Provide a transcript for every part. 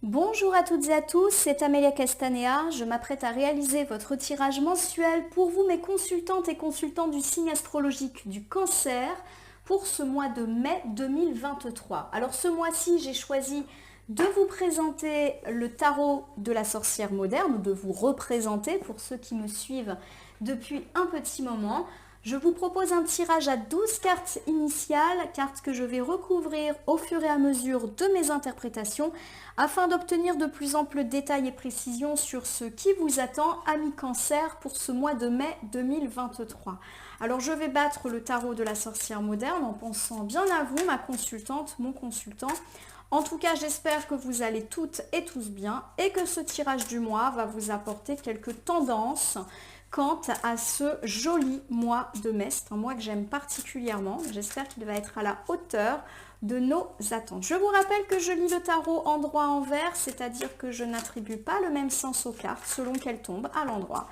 Bonjour à toutes et à tous, c'est Amélia Castanea. Je m'apprête à réaliser votre tirage mensuel pour vous, mes consultantes et consultants du signe astrologique du Cancer, pour ce mois de mai 2023. Alors ce mois-ci, j'ai choisi de vous présenter le tarot de la sorcière moderne, ou de vous représenter pour ceux qui me suivent depuis un petit moment. Je vous propose un tirage à 12 cartes initiales, cartes que je vais recouvrir au fur et à mesure de mes interprétations afin d'obtenir de plus amples détails et précisions sur ce qui vous attend, amis Cancer, pour ce mois de mai 2023. Alors je vais battre le tarot de la sorcière moderne en pensant bien à vous, ma consultante, mon consultant. En tout cas, j'espère que vous allez toutes et tous bien et que ce tirage du mois va vous apporter quelques tendances quant à ce joli mois de mai. C'est un mois que j'aime particulièrement. J'espère qu'il va être à la hauteur de nos attentes. Je vous rappelle que je lis le tarot endroit-envers, c'est-à-dire que je n'attribue pas le même sens aux cartes selon qu'elles tombent à l'endroit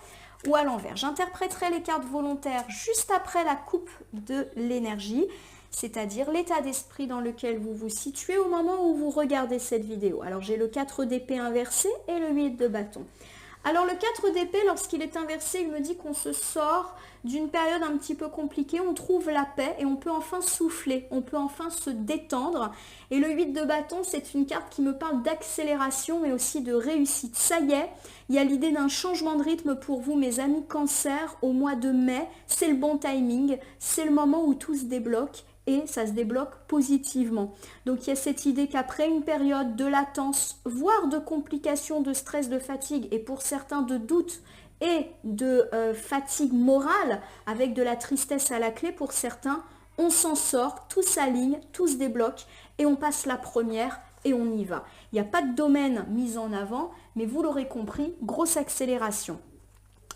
ou à l'envers. J'interpréterai les cartes volontaires juste après la coupe de l'énergie, c'est-à-dire l'état d'esprit dans lequel vous vous situez au moment où vous regardez cette vidéo. Alors j'ai le 4 d'épée inversé et le 8 de bâton. Alors le 4 d'épée, lorsqu'il est inversé, il me dit qu'on se sort d'une période un petit peu compliquée, on trouve la paix et on peut enfin souffler, on peut enfin se détendre. Et le 8 de bâton, c'est une carte qui me parle d'accélération mais aussi de réussite. Ça y est, il y a l'idée d'un changement de rythme pour vous, mes amis Cancer, au mois de mai. C'est le bon timing, c'est le moment où tout se débloque. Et ça se débloque positivement. Donc il y a cette idée qu'après une période de latence, voire de complications, de stress, de fatigue, et pour certains de doute et de fatigue morale, avec de la tristesse à la clé, pour certains, on s'en sort, tout s'aligne, tout se débloque, et on passe la première, et on y va. Il n'y a pas de domaine mis en avant, mais vous l'aurez compris, grosse accélération.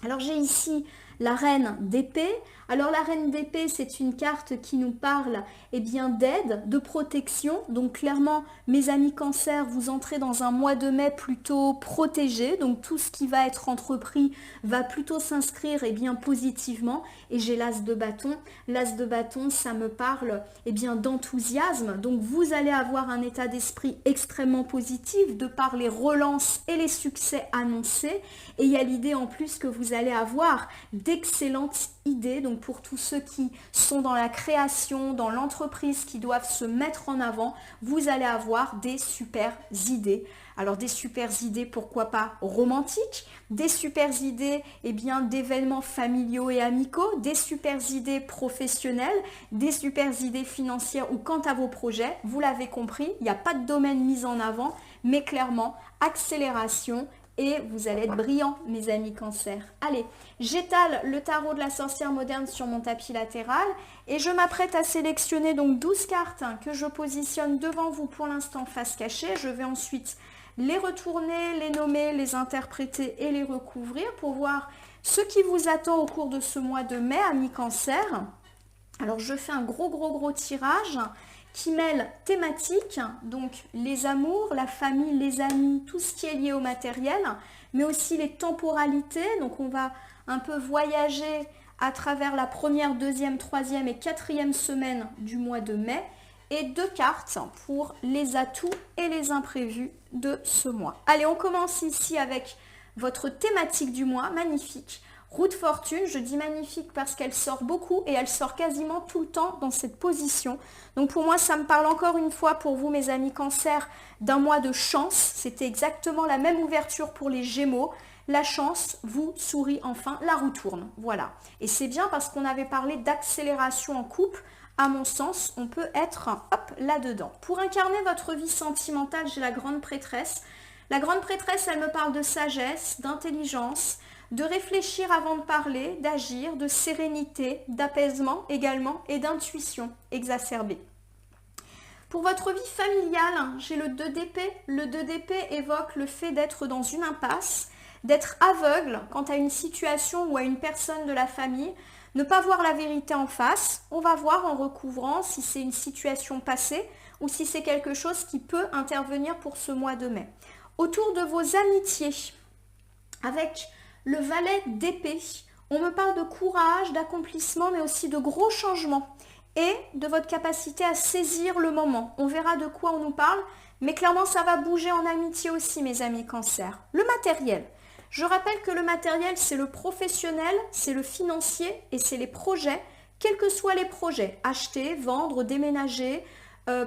Alors j'ai ici la reine d'épée. Alors la reine d'épée, c'est une carte qui nous parle d'aide, de protection. Donc clairement, mes amis Cancer, vous entrez dans un mois de mai plutôt protégé. Donc tout ce qui va être entrepris va plutôt s'inscrire positivement. Et j'ai l'as de bâton. L'as de bâton, ça me parle d'enthousiasme. Donc vous allez avoir un état d'esprit extrêmement positif de par les relances et les succès annoncés. Et il y a l'idée en plus que vous allez avoir d'excellentes idées, donc pour tous ceux qui sont dans la création, dans l'entreprise, qui doivent se mettre en avant, vous allez avoir des super idées. Alors des super idées, pourquoi pas romantiques, des super idées d'événements familiaux et amicaux, des super idées professionnelles, des super idées financières ou quant à vos projets, vous l'avez compris, il n'y a pas de domaine mis en avant, mais clairement, accélération, et vous allez être brillants, mes amis Cancer. Allez, j'étale le tarot de la sorcière moderne sur mon tapis latéral et je m'apprête à sélectionner donc 12 cartes que je positionne devant vous pour l'instant face cachée. Je vais ensuite les retourner, les nommer, les interpréter et les recouvrir pour voir ce qui vous attend au cours de ce mois de mai, amis Cancer. Alors je fais un gros tirage qui mêle thématiques, donc les amours, la famille, les amis, tout ce qui est lié au matériel, mais aussi les temporalités. Donc on va un peu voyager à travers la première, deuxième, troisième et quatrième semaine du mois de mai, et 2 cartes pour les atouts et les imprévus de ce mois. Allez, on commence ici avec votre thématique du mois, magnifique. Roue de fortune, je dis magnifique parce qu'elle sort beaucoup et elle sort quasiment tout le temps dans cette position. Donc pour moi, ça me parle encore une fois pour vous, mes amis Cancer, d'un mois de chance. C'était exactement la même ouverture pour les Gémeaux. La chance vous sourit enfin, la roue tourne. Voilà. Et c'est bien parce qu'on avait parlé d'accélération en couple. À mon sens, on peut être là-dedans. Pour incarner votre vie sentimentale, j'ai la grande prêtresse. La grande prêtresse, elle me parle de sagesse, d'intelligence, de réfléchir avant de parler, d'agir, de sérénité, d'apaisement également et d'intuition exacerbée. Pour votre vie familiale, j'ai le 2 d'épée. Le 2 d'épée évoque le fait d'être dans une impasse, d'être aveugle quant à une situation ou à une personne de la famille, ne pas voir la vérité en face. On va voir en recouvrant si c'est une situation passée ou si c'est quelque chose qui peut intervenir pour ce mois de mai. Autour de vos amitiés, avec le valet d'épée, on me parle de courage, d'accomplissement, mais aussi de gros changements. et de votre capacité à saisir le moment. On verra de quoi on nous parle, mais clairement ça va bouger en amitié aussi, mes amis Cancer. Le matériel. Je rappelle que le matériel, c'est le professionnel, c'est le financier et c'est les projets, quels que soient les projets. Acheter, vendre, déménager,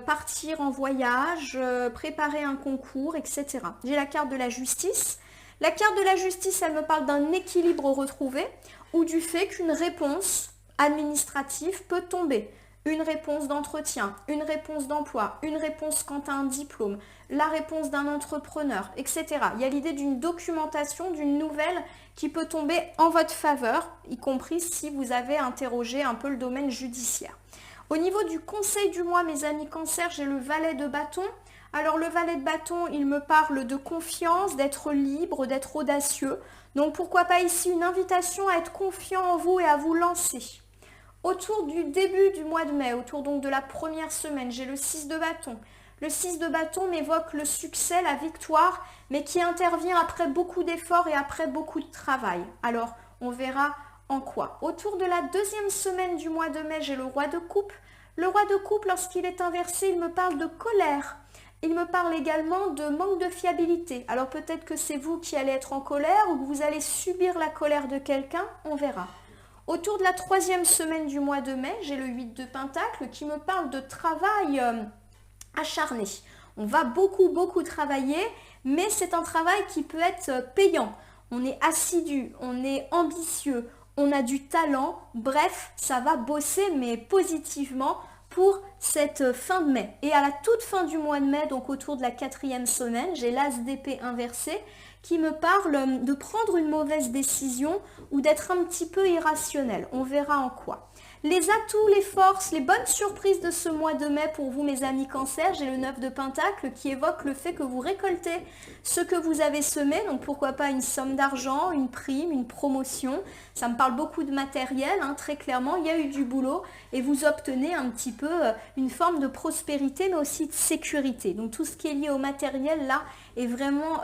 partir en voyage, préparer un concours, etc. J'ai la carte de la justice. La carte de la justice, elle me parle d'un équilibre retrouvé ou du fait qu'une réponse administrative peut tomber. Une réponse d'entretien, une réponse d'emploi, une réponse quant à un diplôme, la réponse d'un entrepreneur, etc. Il y a l'idée d'une documentation, d'une nouvelle qui peut tomber en votre faveur, y compris si vous avez interrogé un peu le domaine judiciaire. Au niveau du conseil du mois, mes amis Cancer, j'ai le valet de bâton. Alors le valet de bâton, il me parle de confiance, d'être libre, d'être audacieux. Donc pourquoi pas ici une invitation à être confiant en vous et à vous lancer. Autour du début du mois de mai, autour donc de la première semaine, j'ai le 6 de bâton. Le 6 de bâton m'évoque le succès, la victoire, mais qui intervient après beaucoup d'efforts et après beaucoup de travail. Alors, on verra en quoi. Autour de la deuxième semaine du mois de mai, j'ai le roi de coupe. Le roi de coupe, lorsqu'il est inversé, il me parle de colère. Il me parle également de manque de fiabilité. Alors peut-être que c'est vous qui allez être en colère ou que vous allez subir la colère de quelqu'un, on verra. Autour de la troisième semaine du mois de mai, j'ai le 8 de Pentacle qui me parle de travail acharné. On va beaucoup travailler, mais c'est un travail qui peut être payant. On est assidu, on est ambitieux, on a du talent. Bref, ça va bosser, mais positivement pour cette fin de mai. Et à la toute fin du mois de mai, donc autour de la quatrième semaine, j'ai l'as d'épée inversé qui me parle de prendre une mauvaise décision ou d'être un petit peu irrationnel. On verra en quoi. Les atouts, les forces, les bonnes surprises de ce mois de mai pour vous, mes amis Cancer, j'ai le 9 de Pentacle qui évoque le fait que vous récoltez ce que vous avez semé, donc pourquoi pas une somme d'argent, une prime, une promotion. Ça me parle beaucoup de matériel, très clairement, il y a eu du boulot et vous obtenez un petit peu une forme de prospérité mais aussi de sécurité. Donc tout ce qui est lié au matériel là est vraiment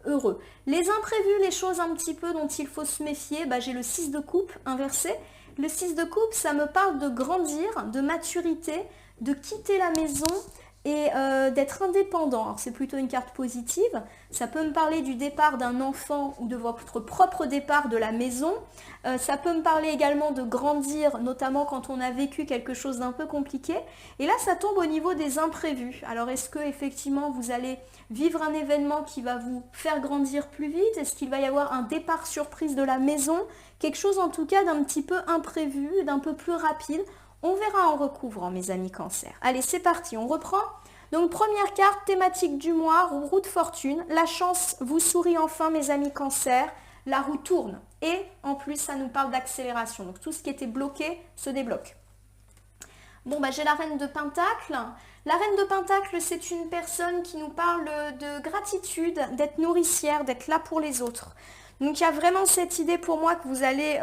heureux. Les imprévus, les choses un petit peu dont il faut se méfier, j'ai le 6 de coupe inversé. Le 6 de coupe, ça me parle de grandir, de maturité, de quitter la maison et d'être indépendant. Alors c'est plutôt une carte positive. Ça peut me parler du départ d'un enfant ou de votre propre départ de la maison. Ça peut me parler également de grandir, notamment quand on a vécu quelque chose d'un peu compliqué. Et là, ça tombe au niveau des imprévus. Alors est-ce que effectivement vous allez vivre un événement qui va vous faire grandir plus vite? Est-ce qu'il va y avoir un départ surprise de la maison? Quelque chose en tout cas d'un petit peu imprévu, d'un peu plus rapide. On verra en recouvrant, mes amis Cancer. Allez, c'est parti, on reprend. Donc, première carte, thématique du mois, roue de fortune. La chance vous sourit enfin, mes amis Cancer. La roue tourne. Et en plus, ça nous parle d'accélération. Donc, tout ce qui était bloqué se débloque. Bon, j'ai la reine de Pentacle. La reine de Pentacle, c'est une personne qui nous parle de gratitude, d'être nourricière, d'être là pour les autres. Donc il y a vraiment cette idée pour moi que vous allez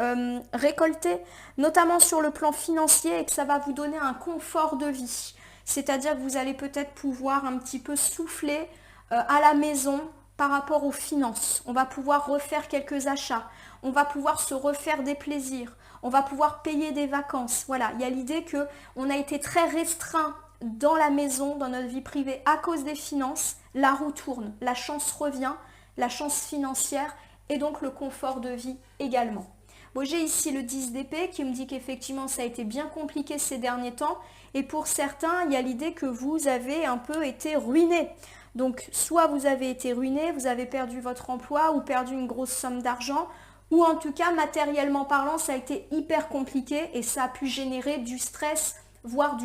récolter, notamment sur le plan financier, et que ça va vous donner un confort de vie. C'est-à-dire que vous allez peut-être pouvoir un petit peu souffler à la maison par rapport aux finances. On va pouvoir refaire quelques achats, on va pouvoir se refaire des plaisirs, on va pouvoir payer des vacances. Voilà, il y a l'idée qu'on a été très restreint dans la maison, dans notre vie privée, à cause des finances. La roue tourne, la chance revient, la chance financière, et donc le confort de vie également. Bon, j'ai ici le 10 d'épée qui me dit qu'effectivement ça a été bien compliqué ces derniers temps et pour certains il y a l'idée que vous avez un peu été ruiné. Donc soit vous avez été ruiné, vous avez perdu votre emploi ou perdu une grosse somme d'argent ou en tout cas matériellement parlant ça a été hyper compliqué et ça a pu générer du stress voire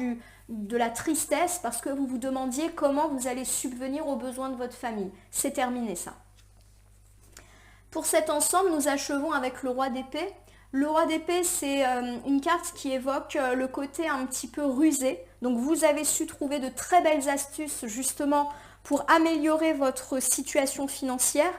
de la tristesse parce que vous vous demandiez comment vous allez subvenir aux besoins de votre famille. C'est terminé ça. Pour cet ensemble, nous achevons avec le roi d'épée. Le roi d'épée, c'est une carte qui évoque le côté un petit peu rusé. Donc vous avez su trouver de très belles astuces justement pour améliorer votre situation financière.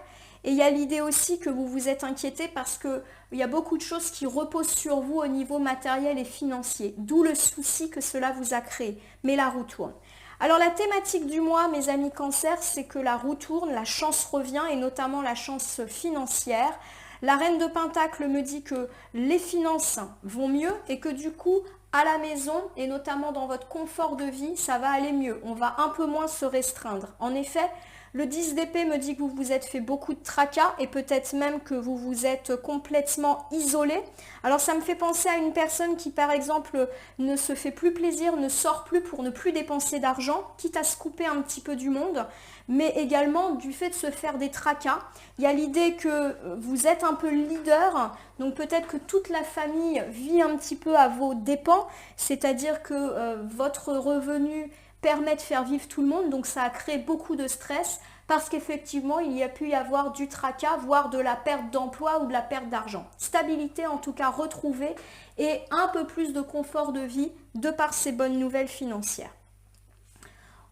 Et il y a l'idée aussi que vous vous êtes inquiété parce qu'il y a beaucoup de choses qui reposent sur vous au niveau matériel et financier. D'où le souci que cela vous a créé. Mais la roue tourne. Alors la thématique du mois, mes amis Cancer, c'est que la roue tourne, la chance revient et notamment la chance financière. La reine de Pentacle me dit que les finances vont mieux et que du coup, à la maison et notamment dans votre confort de vie, ça va aller mieux. On va un peu moins se restreindre. En effet, le 10 d'épée me dit que vous vous êtes fait beaucoup de tracas et peut-être même que vous vous êtes complètement isolé. Alors ça me fait penser à une personne qui par exemple ne se fait plus plaisir, ne sort plus pour ne plus dépenser d'argent, quitte à se couper un petit peu du monde, mais également du fait de se faire des tracas. Il y a l'idée que vous êtes un peu leader, donc peut-être que toute la famille vit un petit peu à vos dépens, c'est-à-dire que votre revenu permet de faire vivre tout le monde, donc ça a créé beaucoup de stress parce qu'effectivement il y a pu y avoir du tracas, voire de la perte d'emploi ou de la perte d'argent. Stabilité en tout cas retrouvée et un peu plus de confort de vie de par ces bonnes nouvelles financières.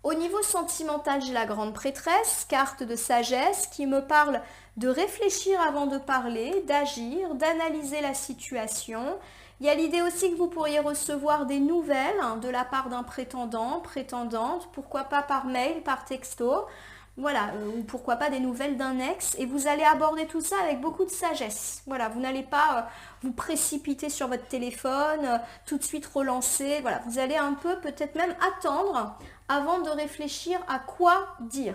Au niveau sentimental, j'ai la grande prêtresse, carte de sagesse qui me parle de réfléchir avant de parler, d'agir, d'analyser la situation. Il y a l'idée aussi que vous pourriez recevoir des nouvelles de la part d'un prétendant, prétendante, pourquoi pas par mail, par texto, voilà, ou pourquoi pas des nouvelles d'un ex, et vous allez aborder tout ça avec beaucoup de sagesse. Voilà, vous n'allez pas vous précipiter sur votre téléphone, tout de suite relancer, voilà, vous allez un peu peut-être même attendre avant de réfléchir à quoi dire.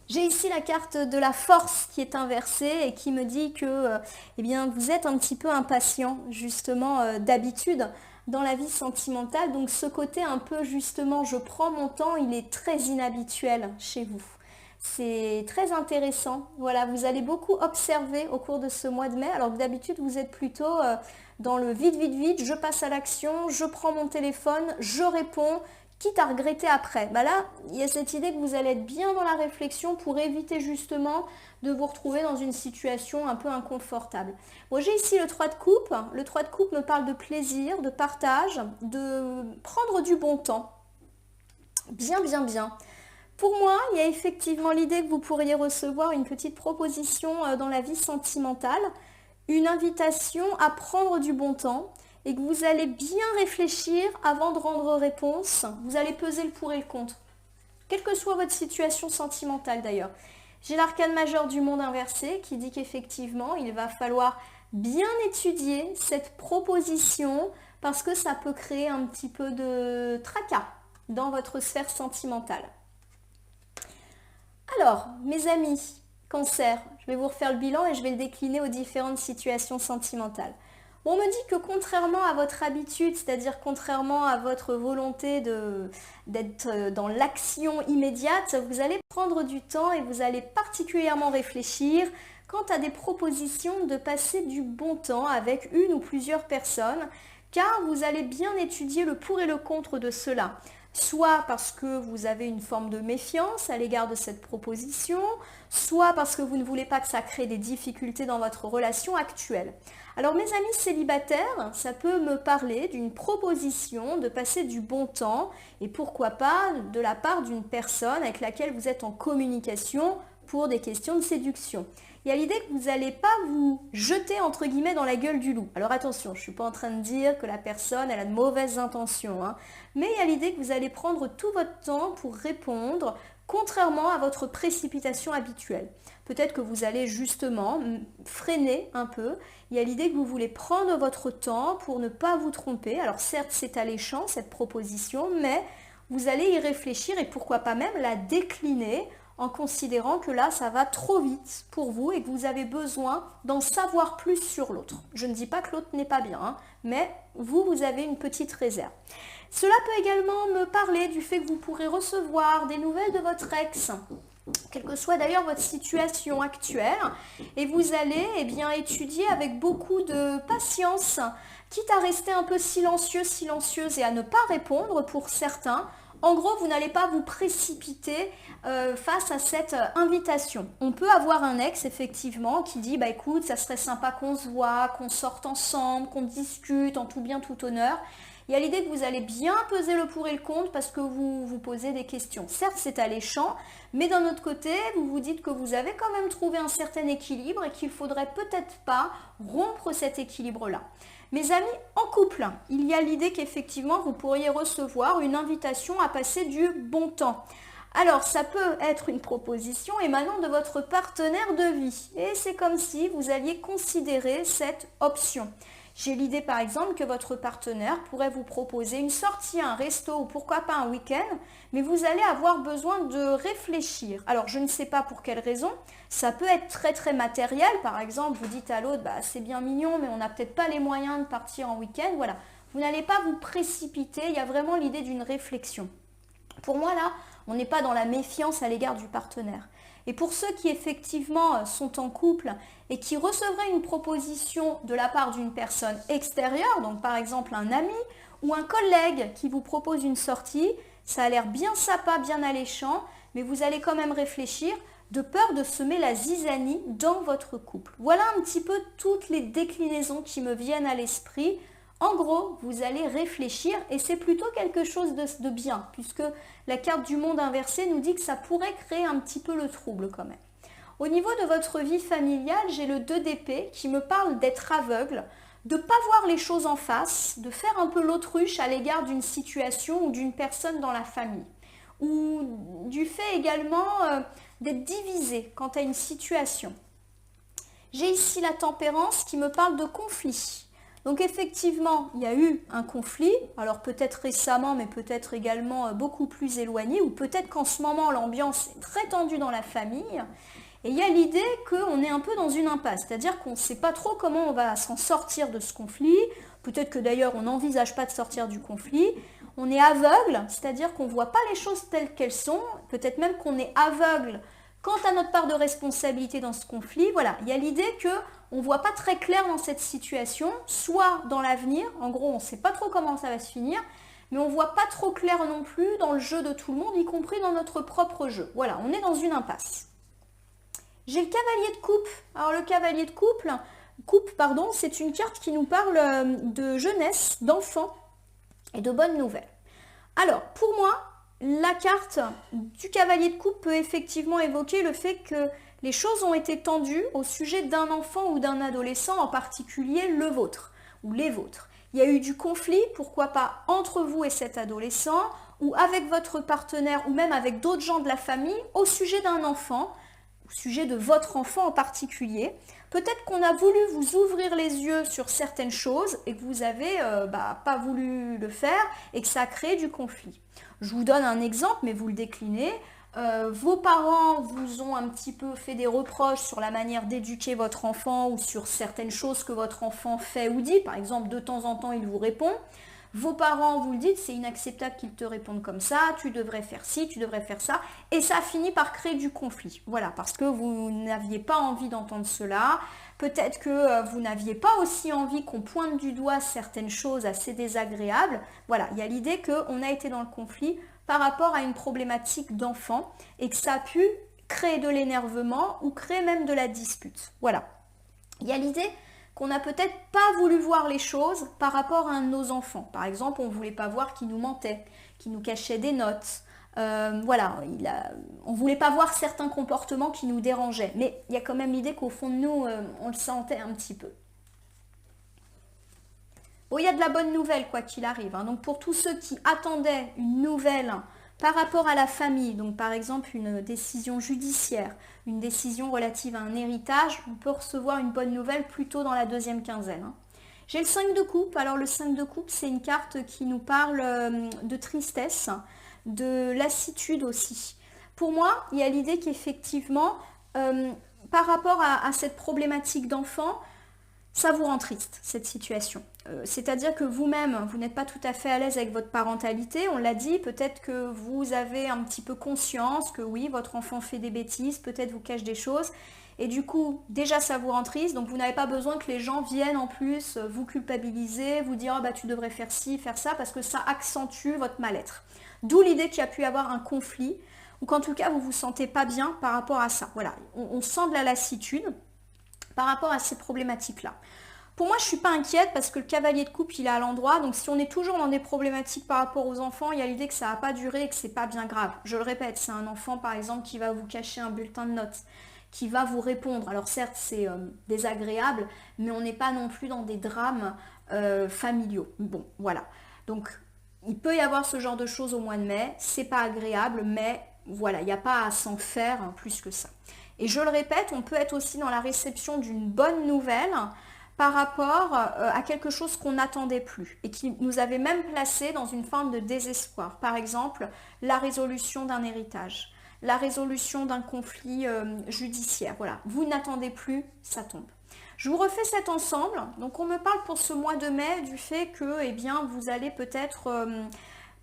J'ai ici la carte de la force qui est inversée et qui me dit que eh bien, vous êtes un petit peu impatient justement d'habitude dans la vie sentimentale. Donc ce côté un peu justement je prends mon temps, il est très inhabituel chez vous. C'est très intéressant. Voilà, vous allez beaucoup observer au cours de ce mois de mai alors que d'habitude vous êtes plutôt dans le vite, vite, vite, je passe à l'action, je prends mon téléphone, je réponds, quitte à regretter après. Bah là, il y a cette idée que vous allez être bien dans la réflexion pour éviter justement de vous retrouver dans une situation un peu inconfortable. Bon, j'ai ici le 3 de coupe. Le 3 de coupe me parle de plaisir, de partage, de prendre du bon temps. Bien, bien, bien. Pour moi, il y a effectivement l'idée que vous pourriez recevoir une petite proposition dans la vie sentimentale, une invitation à prendre du bon temps, et que vous allez bien réfléchir avant de rendre réponse. Vous allez peser le pour et le contre, quelle que soit votre situation sentimentale d'ailleurs. J'ai l'arcane majeur du monde inversé qui dit qu'effectivement, il va falloir bien étudier cette proposition parce que ça peut créer un petit peu de tracas dans votre sphère sentimentale. Alors, mes amis, Cancer, je vais vous refaire le bilan et je vais le décliner aux différentes situations sentimentales. On me dit que contrairement à votre habitude, c'est-à-dire contrairement à votre volonté d'être dans l'action immédiate, vous allez prendre du temps et vous allez particulièrement réfléchir quant à des propositions de passer du bon temps avec une ou plusieurs personnes, car vous allez bien étudier le pour et le contre de cela. Soit parce que vous avez une forme de méfiance à l'égard de cette proposition, soit parce que vous ne voulez pas que ça crée des difficultés dans votre relation actuelle. Alors mes amis célibataires, ça peut me parler d'une proposition de passer du bon temps et pourquoi pas de la part d'une personne avec laquelle vous êtes en communication pour des questions de séduction. Il y a l'idée que vous n'allez pas vous jeter entre guillemets dans la gueule du loup. Alors attention, je ne suis pas en train de dire que la personne elle a de mauvaises intentions, hein, mais il y a l'idée que vous allez prendre tout votre temps pour répondre, contrairement à votre précipitation habituelle. Peut-être que vous allez justement freiner un peu. Il y a l'idée que vous voulez prendre votre temps pour ne pas vous tromper. Alors certes, c'est alléchant cette proposition, mais vous allez y réfléchir et pourquoi pas même la décliner en considérant que là, ça va trop vite pour vous et que vous avez besoin d'en savoir plus sur l'autre. Je ne dis pas que l'autre n'est pas bien, hein, mais vous avez une petite réserve. Cela peut également me parler du fait que vous pourrez recevoir des nouvelles de votre ex, quelle que soit d'ailleurs votre situation actuelle, et vous allez étudier avec beaucoup de patience, quitte à rester un peu silencieux, silencieuse et à ne pas répondre pour certains. En gros, vous n'allez pas vous précipiter face à cette invitation. On peut avoir un ex, effectivement, qui dit « Bah écoute, ça serait sympa qu'on se voit, qu'on sorte ensemble, qu'on discute en tout bien, tout honneur. » Il y a l'idée que vous allez bien peser le pour et le contre parce que vous vous posez des questions. Certes, c'est alléchant, mais d'un autre côté, vous vous dites que vous avez quand même trouvé un certain équilibre et qu'il ne faudrait peut-être pas rompre cet équilibre-là. Mes amis, en couple, il y a l'idée qu'effectivement, vous pourriez recevoir une invitation à passer du bon temps. Alors, ça peut être une proposition émanant de votre partenaire de vie. Et c'est comme si vous alliez considérer cette option. J'ai l'idée par exemple que votre partenaire pourrait vous proposer une sortie, un resto ou pourquoi pas un week-end, mais vous allez avoir besoin de réfléchir. Alors je ne sais pas pour quelle raison, ça peut être très très matériel, par exemple vous dites à l'autre bah, c'est bien mignon mais on n'a peut-être pas les moyens de partir en week-end, voilà. Vous n'allez pas vous précipiter, il y a vraiment l'idée d'une réflexion. Pour moi là, on n'est pas dans la méfiance à l'égard du partenaire. Et pour ceux qui effectivement sont en couple et qui recevraient une proposition de la part d'une personne extérieure, donc par exemple un ami ou un collègue qui vous propose une sortie, ça a l'air bien sympa, bien alléchant, mais vous allez quand même réfléchir de peur de semer la zizanie dans votre couple. Voilà un petit peu toutes les déclinaisons qui me viennent à l'esprit. En gros, vous allez réfléchir et c'est plutôt quelque chose de bien, puisque la carte du monde inversé nous dit que ça pourrait créer un petit peu le trouble quand même. Au niveau de votre vie familiale, j'ai le 2 d'épée qui me parle d'être aveugle, de ne pas voir les choses en face, de faire un peu l'autruche à l'égard d'une situation ou d'une personne dans la famille. Ou du fait également d'être divisé quant à une situation. J'ai ici la tempérance qui me parle de conflit. Donc effectivement, il y a eu un conflit, alors peut-être récemment, mais peut-être également beaucoup plus éloigné, ou peut-être qu'en ce moment l'ambiance est très tendue dans la famille, et il y a l'idée qu'on est un peu dans une impasse, c'est-à-dire qu'on ne sait pas trop comment on va s'en sortir de ce conflit, peut-être que d'ailleurs on n'envisage pas de sortir du conflit, on est aveugle, c'est-à-dire qu'on ne voit pas les choses telles qu'elles sont, peut-être même qu'on est aveugle quant à notre part de responsabilité dans ce conflit. Voilà, il y a l'idée qu'on ne voit pas très clair dans cette situation, soit dans l'avenir, en gros on ne sait pas trop comment ça va se finir, mais on ne voit pas trop clair non plus dans le jeu de tout le monde, y compris dans notre propre jeu. Voilà, on est dans une impasse. J'ai le cavalier de coupe. Alors le cavalier de coupe, c'est une carte qui nous parle de jeunesse, d'enfants et de bonnes nouvelles. Alors pour moi, la carte du cavalier de coupe peut effectivement évoquer le fait que les choses ont été tendues au sujet d'un enfant ou d'un adolescent, en particulier le vôtre ou les vôtres. Il y a eu du conflit, pourquoi pas entre vous et cet adolescent, ou avec votre partenaire, ou même avec d'autres gens de la famille, au sujet d'un enfant, au sujet de votre enfant en particulier. Peut-être qu'on a voulu vous ouvrir les yeux sur certaines choses et que vous n'avez pas voulu le faire et que ça a créé du conflit. Je vous donne un exemple, mais vous le déclinez. Vos parents vous ont un petit peu fait des reproches sur la manière d'éduquer votre enfant ou sur certaines choses que votre enfant fait ou dit. Par exemple, de temps en temps, il vous répond. Vos parents vous le dites, c'est inacceptable qu'ils te répondent comme ça, tu devrais faire ci, tu devrais faire ça. Et ça finit par créer du conflit. Voilà, parce que vous n'aviez pas envie d'entendre cela. Peut-être que vous n'aviez pas aussi envie qu'on pointe du doigt certaines choses assez désagréables. Voilà, il y a l'idée qu'on a été dans le conflit par rapport à une problématique d'enfant et que ça a pu créer de l'énervement ou créer même de la dispute. Voilà, il y a l'idée qu'on n'a peut-être pas voulu voir les choses par rapport à un de nos enfants. Par exemple, on ne voulait pas voir qu'il nous mentait, qu'il nous cachait des notes. Voilà, on ne voulait pas voir certains comportements qui nous dérangeaient. Mais il y a quand même l'idée qu'au fond de nous, on le sentait un petit peu. Bon, il y a de la bonne nouvelle quoi qu'il arrive. Hein. Donc pour tous ceux qui attendaient une nouvelle par rapport à la famille, donc par exemple une décision judiciaire, une décision relative à un héritage, on peut recevoir une bonne nouvelle plutôt dans la deuxième quinzaine. Hein. J'ai le 5 de coupe. Alors le 5 de coupe, c'est une carte qui nous parle de tristesse, de lassitude aussi. Pour moi, il y a l'idée qu'effectivement, par rapport à cette problématique d'enfant, ça vous rend triste, cette situation. C'est-à-dire que vous-même, vous n'êtes pas tout à fait à l'aise avec votre parentalité, on l'a dit, peut-être que vous avez un petit peu conscience que oui, votre enfant fait des bêtises, peut-être vous cache des choses, et du coup, déjà ça vous rend triste, donc vous n'avez pas besoin que les gens viennent en plus vous culpabiliser, vous dire oh, bah, tu devrais faire ci, faire ça, parce que ça accentue votre mal-être. D'où l'idée qu'il y a pu y avoir un conflit, ou qu'en tout cas vous ne vous sentez pas bien par rapport à ça. Voilà, on sent de la lassitude par rapport à ces problématiques-là. Pour moi, je ne suis pas inquiète parce que le cavalier de coupe, il est à l'endroit. Donc si on est toujours dans des problématiques par rapport aux enfants, il y a l'idée que ça ne va pas durer et que ce n'est pas bien grave. Je le répète, c'est un enfant par exemple qui va vous cacher un bulletin de notes, qui va vous répondre. Alors certes, c'est désagréable, mais on n'est pas non plus dans des drames familiaux. Bon, voilà. Donc il peut y avoir ce genre de choses au mois de mai. C'est pas agréable, mais voilà, il n'y a pas à s'en faire plus que ça. Et je le répète, on peut être aussi dans la réception d'une bonne nouvelle par rapport à quelque chose qu'on n'attendait plus et qui nous avait même placé dans une forme de désespoir. Par exemple, la résolution d'un héritage, la résolution d'un conflit judiciaire. Voilà, vous n'attendez plus, ça tombe. Je vous refais cet ensemble. Donc on me parle pour ce mois de mai du fait que eh bien, vous allez peut-être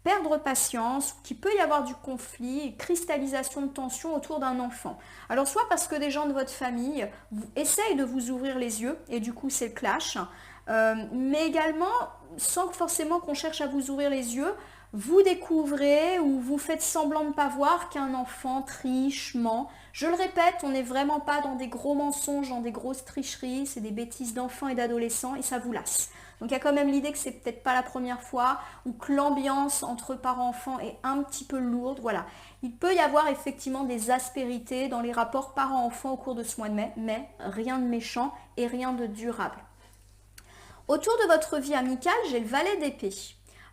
perdre patience, qu'il peut y avoir du conflit, cristallisation de tension autour d'un enfant. Alors soit parce que des gens de votre famille essayent de vous ouvrir les yeux, et du coup c'est le clash, mais également, sans forcément qu'on cherche à vous ouvrir les yeux, vous découvrez ou vous faites semblant de ne pas voir qu'un enfant triche, ment. Je le répète, on n'est vraiment pas dans des gros mensonges, dans des grosses tricheries, c'est des bêtises d'enfants et d'adolescents et ça vous lasse. Donc il y a quand même l'idée que c'est peut-être pas la première fois ou que l'ambiance entre parents-enfants est un petit peu lourde. Voilà, il peut y avoir effectivement des aspérités dans les rapports parents-enfants au cours de ce mois de mai, mais rien de méchant et rien de durable. Autour de votre vie amicale, j'ai le valet d'épée.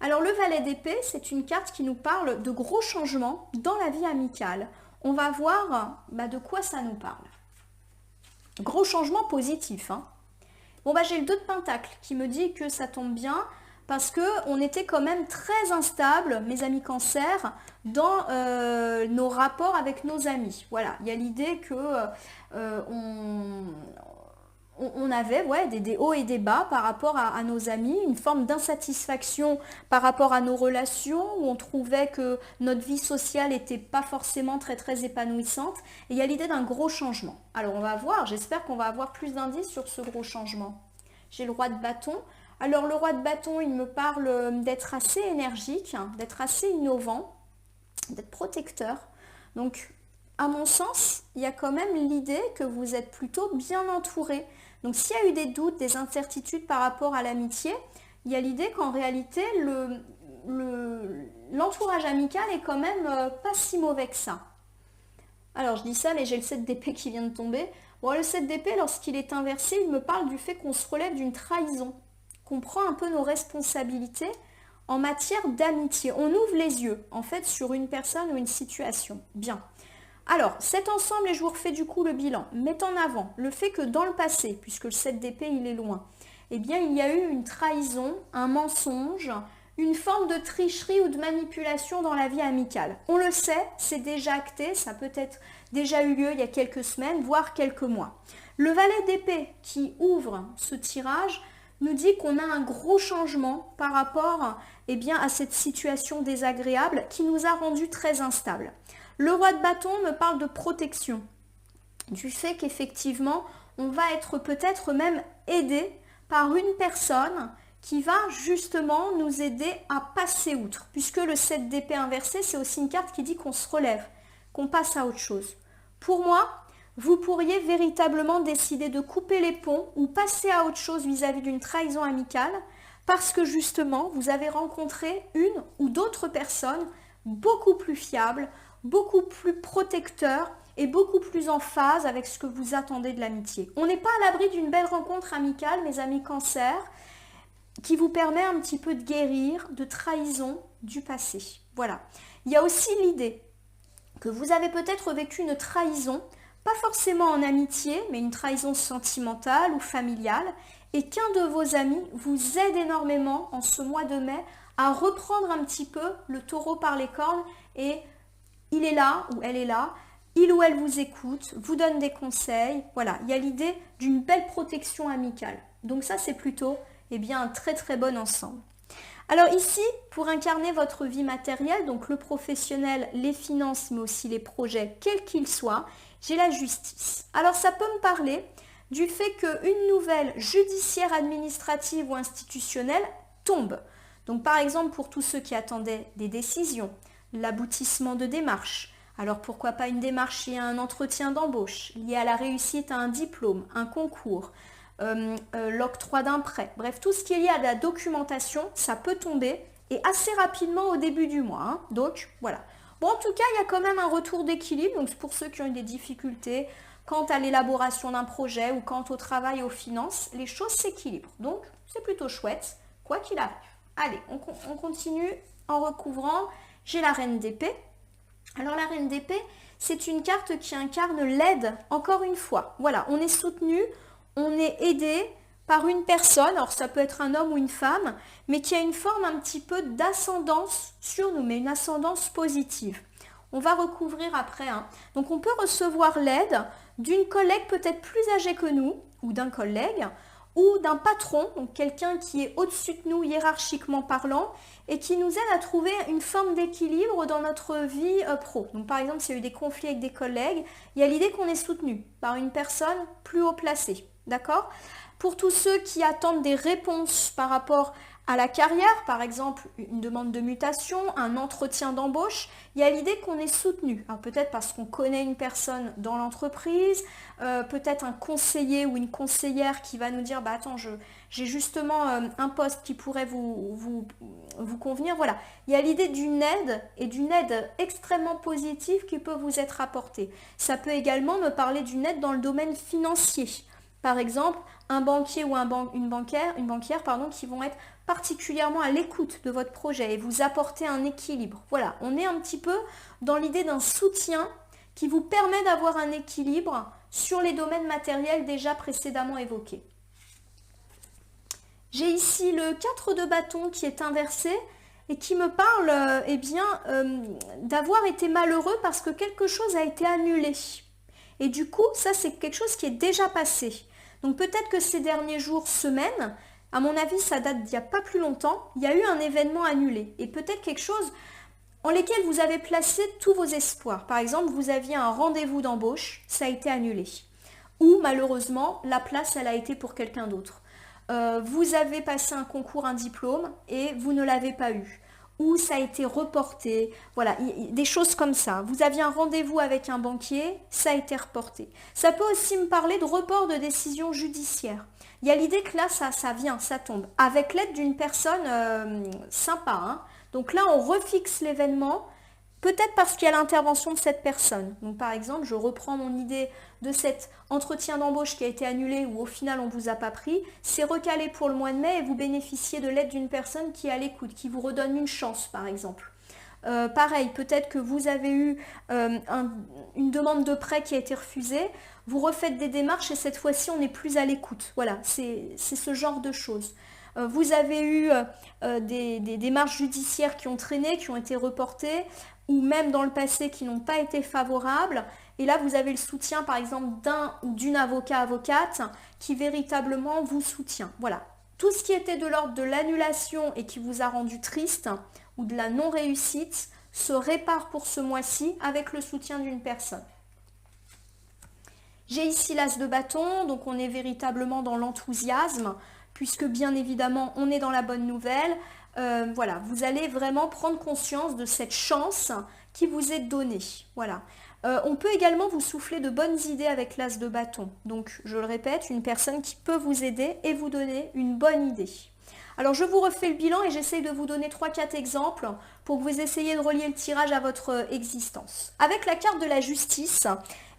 Alors le valet d'épée, c'est une carte qui nous parle de gros changements dans la vie amicale. On va voir de quoi ça nous parle. Gros changements positifs. Bon, j'ai le 2 de Pentacle qui me dit que ça tombe bien parce qu'on était quand même très instable, mes amis Cancer, dans nos rapports avec nos amis. Voilà, il y a l'idée que on avait des hauts et des bas par rapport à nos amis, une forme d'insatisfaction par rapport à nos relations, où on trouvait que notre vie sociale n'était pas forcément très très épanouissante. Et il y a l'idée d'un gros changement. Alors on va voir, j'espère qu'on va avoir plus d'indices sur ce gros changement. J'ai le roi de bâton. Alors le roi de bâton, il me parle d'être assez énergique, d'être assez innovant, d'être protecteur. Donc à mon sens, il y a quand même l'idée que vous êtes plutôt bien entouré. Donc s'il y a eu des doutes, des incertitudes par rapport à l'amitié, il y a l'idée qu'en réalité, l'entourage amical est quand même pas si mauvais que ça. Alors je dis ça, mais j'ai le 7 d'épée qui vient de tomber. Bon, le 7 d'épée, lorsqu'il est inversé, il me parle du fait qu'on se relève d'une trahison, qu'on prend un peu nos responsabilités en matière d'amitié. On ouvre les yeux, en fait, sur une personne ou une situation. Bien. Alors, cet ensemble, et je vous refais du coup le bilan, met en avant le fait que dans le passé, puisque le 7 d'épée, il est loin, eh bien, il y a eu une trahison, un mensonge, une forme de tricherie ou de manipulation dans la vie amicale. On le sait, c'est déjà acté, ça peut être déjà eu lieu il y a quelques semaines, voire quelques mois. Le valet d'épée qui ouvre ce tirage nous dit qu'on a un gros changement par rapport à cette situation désagréable qui nous a rendus très instables. Le roi de bâton me parle de protection, du fait qu'effectivement, on va être peut-être même aidé par une personne qui va justement nous aider à passer outre. Puisque le 7 d'épée inversé, c'est aussi une carte qui dit qu'on se relève, qu'on passe à autre chose. Pour moi, vous pourriez véritablement décider de couper les ponts ou passer à autre chose vis-à-vis d'une trahison amicale parce que justement, vous avez rencontré une ou d'autres personnes beaucoup plus fiables, beaucoup plus protecteurs et beaucoup plus en phase avec ce que vous attendez de l'amitié. On n'est pas à l'abri d'une belle rencontre amicale, mes amis Cancer, qui vous permet un petit peu de guérir de trahison du passé. Voilà. Il y a aussi l'idée que vous avez peut-être vécu une trahison, pas forcément en amitié, mais une trahison sentimentale ou familiale, et qu'un de vos amis vous aide énormément en ce mois de mai à reprendre un petit peu le taureau par les cornes et il est là ou elle est là, il ou elle vous écoute, vous donne des conseils. Voilà, il y a l'idée d'une belle protection amicale. Donc ça, c'est plutôt un très très bon ensemble. Alors ici, pour incarner votre vie matérielle, donc le professionnel, les finances, mais aussi les projets, quels qu'ils soient, j'ai la justice. Alors ça peut me parler du fait qu'une nouvelle judiciaire, administrative ou institutionnelle tombe. Donc par exemple, pour tous ceux qui attendaient des décisions, l'aboutissement de démarches. Alors pourquoi pas une démarche liée à un entretien d'embauche, liée à la réussite à un diplôme, un concours, l'octroi d'un prêt. Bref, tout ce qui est lié à la documentation, ça peut tomber et assez rapidement au début du mois. Donc voilà. Bon, en tout cas, il y a quand même un retour d'équilibre. Donc pour ceux qui ont eu des difficultés quant à l'élaboration d'un projet ou quant au travail et aux finances, les choses s'équilibrent. Donc c'est plutôt chouette, quoi qu'il arrive. Allez, on continue en recouvrant. J'ai la reine d'épée. Alors la reine d'épée, c'est une carte qui incarne l'aide, encore une fois. Voilà, on est soutenu, on est aidé, par une personne, alors ça peut être un homme ou une femme, mais qui a une forme un petit peu d'ascendance sur nous, mais une ascendance positive. On va recouvrir après. Donc on peut recevoir l'aide d'une collègue peut-être plus âgée que nous, ou d'un collègue, ou d'un patron, donc quelqu'un qui est au-dessus de nous hiérarchiquement parlant, et qui nous aide à trouver une forme d'équilibre dans notre vie pro. Donc par exemple, s'il y a eu des conflits avec des collègues, il y a l'idée qu'on est soutenu par une personne plus haut placée. D'accord ? Pour tous ceux qui attendent des réponses par rapport à la carrière, par exemple une demande de mutation, un entretien d'embauche, il y a l'idée qu'on est soutenu. Alors peut-être parce qu'on connaît une personne dans l'entreprise, peut-être un conseiller ou une conseillère qui va nous dire bah attends, j'ai justement un poste qui pourrait vous convenir. Voilà, il y a l'idée d'une aide et d'une aide extrêmement positive qui peut vous être apportée. Ça peut également me parler d'une aide dans le domaine financier. Par exemple, un banquier ou une banquière qui vont être particulièrement à l'écoute de votre projet et vous apporter un équilibre. Voilà, on est un petit peu dans l'idée d'un soutien qui vous permet d'avoir un équilibre sur les domaines matériels déjà précédemment évoqués. J'ai ici le 4 de bâton qui est inversé et qui me parle d'avoir été malheureux parce que quelque chose a été annulé. Et du coup, ça c'est quelque chose qui est déjà passé. Donc peut-être que ces derniers jours, semaines, à mon avis, ça date d'il n'y a pas plus longtemps, il y a eu un événement annulé. Et peut-être quelque chose en lequel vous avez placé tous vos espoirs. Par exemple, vous aviez un rendez-vous d'embauche, ça a été annulé. Ou malheureusement, la place, elle a été pour quelqu'un d'autre. Vous avez passé un concours, un diplôme, et vous ne l'avez pas eu. Ou ça a été reporté, voilà, des choses comme ça. Vous aviez un rendez-vous avec un banquier, ça a été reporté. Ça peut aussi me parler de report de décision judiciaire. Il y a l'idée que là, ça vient, ça tombe, avec l'aide d'une personne sympa. Donc là, on refixe l'événement, peut-être parce qu'il y a l'intervention de cette personne. Donc par exemple, je reprends mon idée de cet entretien d'embauche qui a été annulé ou au final on ne vous a pas pris. C'est recalé pour le mois de mai et vous bénéficiez de l'aide d'une personne qui est à l'écoute, qui vous redonne une chance par exemple. Pareil, peut-être que vous avez eu une demande de prêt qui a été refusée, vous refaites des démarches et cette fois-ci on n'est plus à l'écoute. Voilà, c'est ce genre de choses. Vous avez eu des démarches judiciaires qui ont traîné, qui ont été reportées, ou même dans le passé qui n'ont pas été favorables. Et là, vous avez le soutien, par exemple, d'un ou d'une avocate qui véritablement vous soutient. Voilà. Tout ce qui était de l'ordre de l'annulation et qui vous a rendu triste ou de la non-réussite se répare pour ce mois-ci avec le soutien d'une personne. J'ai ici l'as de bâton, donc on est véritablement dans l'enthousiasme, puisque bien évidemment, on est dans la bonne nouvelle. Voilà, vous allez vraiment prendre conscience de cette chance qui vous est donnée. Voilà. On peut également vous souffler de bonnes idées avec l'as de bâton. Donc, je le répète, une personne qui peut vous aider et vous donner une bonne idée. Alors, je vous refais le bilan et j'essaye de vous donner 3-4 exemples pour que vous essayiez de relier le tirage à votre existence. Avec la carte de la justice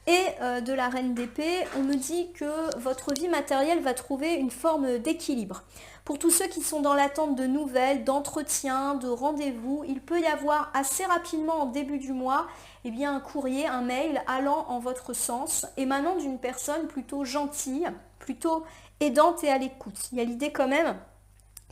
et de la reine d'épée, on me dit que votre vie matérielle va trouver une forme d'équilibre. Pour tous ceux qui sont dans l'attente de nouvelles, d'entretiens, de rendez-vous, il peut y avoir assez rapidement en début du mois un courrier, un mail allant en votre sens, émanant d'une personne plutôt gentille, plutôt aidante et à l'écoute. Il y a l'idée quand même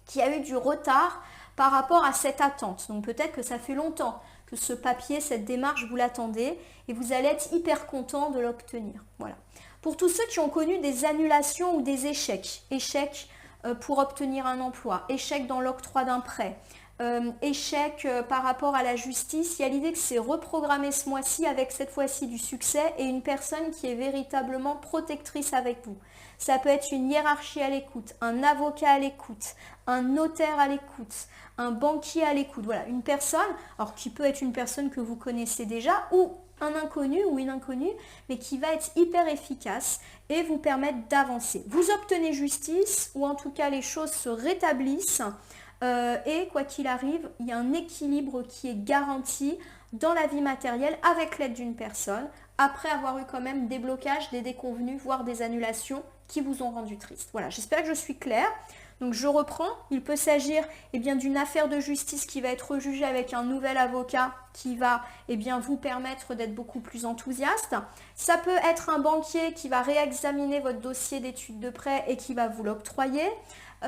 qu'il y a eu du retard par rapport à cette attente. Donc peut-être que ça fait longtemps que ce papier, cette démarche, vous l'attendez et vous allez être hyper content de l'obtenir. Voilà. Pour tous ceux qui ont connu des annulations ou des échecs, pour obtenir un emploi, échec dans l'octroi d'un prêt, échec par rapport à la justice, il y a l'idée que c'est reprogrammé ce mois-ci avec cette fois-ci du succès et une personne qui est véritablement protectrice avec vous. Ça peut être une hiérarchie à l'écoute, un avocat à l'écoute, un notaire à l'écoute, un banquier à l'écoute. Voilà, une personne, alors qui peut être une personne que vous connaissez déjà ou un inconnu ou une inconnue, mais qui va être hyper efficace et vous permettre d'avancer. Vous obtenez justice, ou en tout cas les choses se rétablissent, et quoi qu'il arrive, il y a un équilibre qui est garanti dans la vie matérielle avec l'aide d'une personne, après avoir eu quand même des blocages, des déconvenus, voire des annulations qui vous ont rendu triste. Voilà, j'espère que je suis claire. Donc je reprends, il peut s'agir d'une affaire de justice qui va être jugée avec un nouvel avocat qui va vous permettre d'être beaucoup plus enthousiaste. Ça peut être un banquier qui va réexaminer votre dossier d'études de prêt et qui va vous l'octroyer.